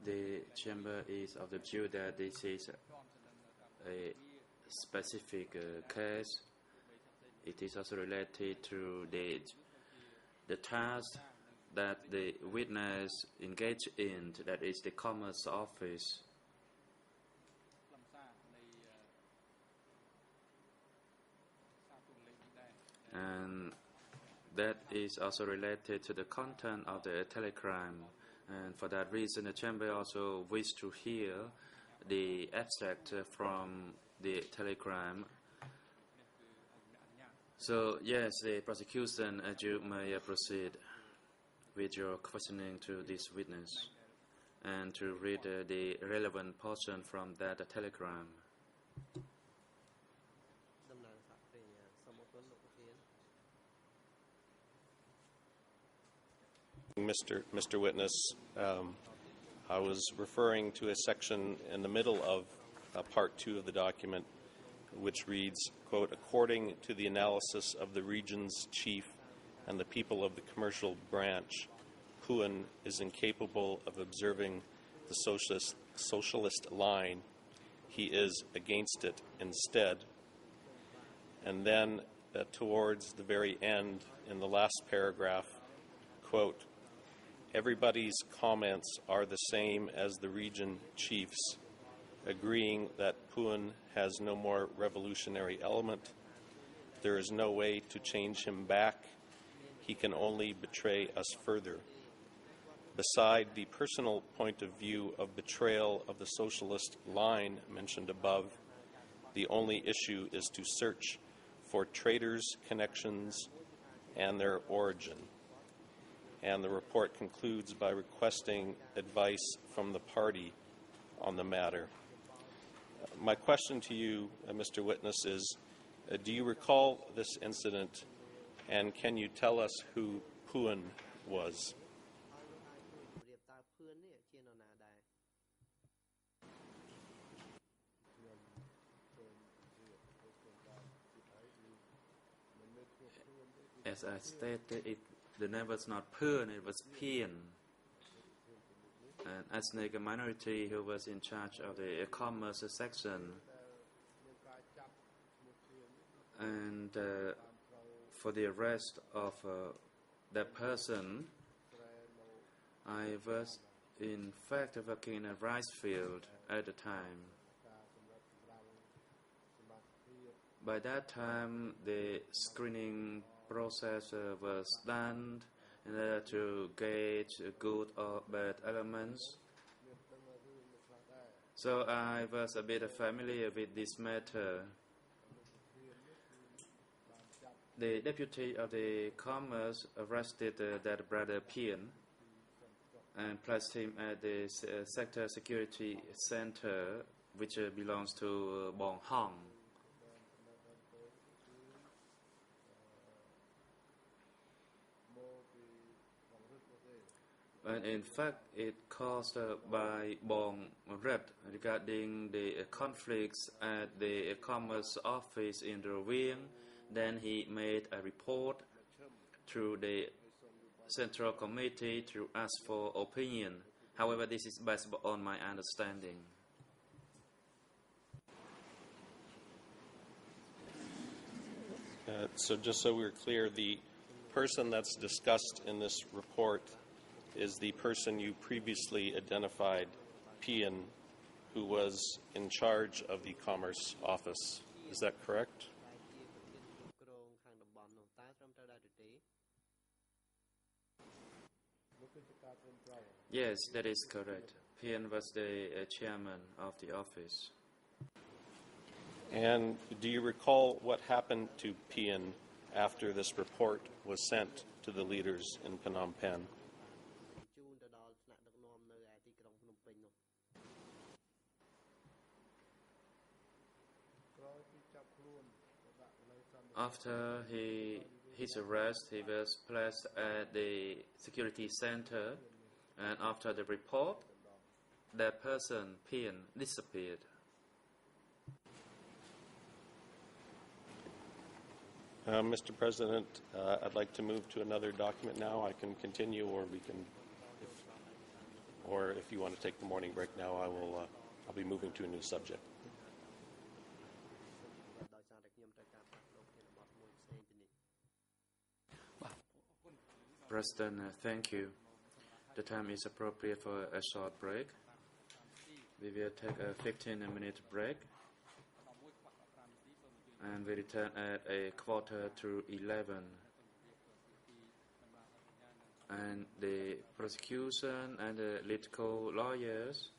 the Chamber is of the view that this is a specific case. It is also related to the task that the witness engaged in, that is the Commerce Office. And that is also related to the content of the telegram. And for that reason, the Chamber also wished to hear the abstract from the telegram. So, yes, the prosecution, as you may proceed with your questioning to this witness and to read the relevant portion from that telegram. Mr. Witness, I was referring to a section in the middle of Part 2 of the document, which reads, quote, according to the analysis of the region's chief and the people of the commercial branch, Puan is incapable of observing the socialist line. He is against it instead. And then towards the very end, in the last paragraph, quote, everybody's comments are the same as the region chiefs, agreeing that Puan has no more revolutionary element. There is no way to change him back. He can only betray us further. Beside the personal point of view of betrayal of the socialist line mentioned above, the only issue is to search for traders' connections and their origin. And the report concludes by requesting advice from the party on the matter. My question to you, Mr. Witness, is do you recall this incident, and can you tell us who Puan was? As I stated, the name was not Pern, it was Pien. An ethnic minority who was in charge of the commerce section. And for the arrest of that person, I was in fact working in a rice field at the time. By that time, the screening process was done in order to gauge good or bad elements. So I was a bit familiar with this matter. The deputy of the commerce arrested that brother Pien and placed him at the sector security center, which belongs to Bong Hong. And in fact, it caused by Bong Rep regarding the conflicts at the Commerce Office in Roving. Then he made a report through the Central Committee to ask for opinion. However, this is based on my understanding. So just so we're clear, the person that's discussed in this report is the person you previously identified, Pien, who was in charge of the Commerce Office. Is that correct? Yes, that is correct. Pien was the chairman of the office. And do you recall what happened to Pien after this report was sent to the leaders in Phnom Penh? After his arrest, he was placed at the security center, and after the report, that person, Pien, disappeared. Mr. President, I'd like to move to another document now. I can continue, or we can, if you want to take the morning break now, I'll be moving to a new subject. President, thank you. The time is appropriate for a short break. We will take a 15-minute break, and we return at 11:15. And the prosecution and the legal lawyers,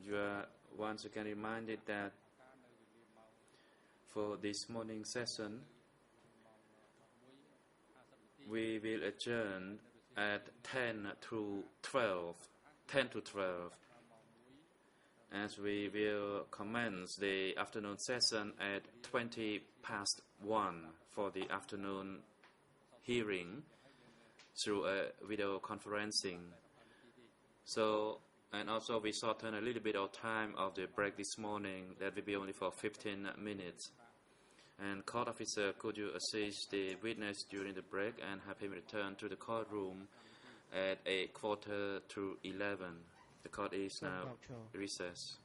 you are once again reminded that for this morning session, we will adjourn at 10 to 12, as we will commence the afternoon session at 1:20 for the afternoon hearing through a video conferencing. So, and also we shorten a little bit of time of the break this morning. That will be only for 15 minutes. And court officer, could you assist the witness during the break and have him return to the courtroom at 11:15? The court is now recessed.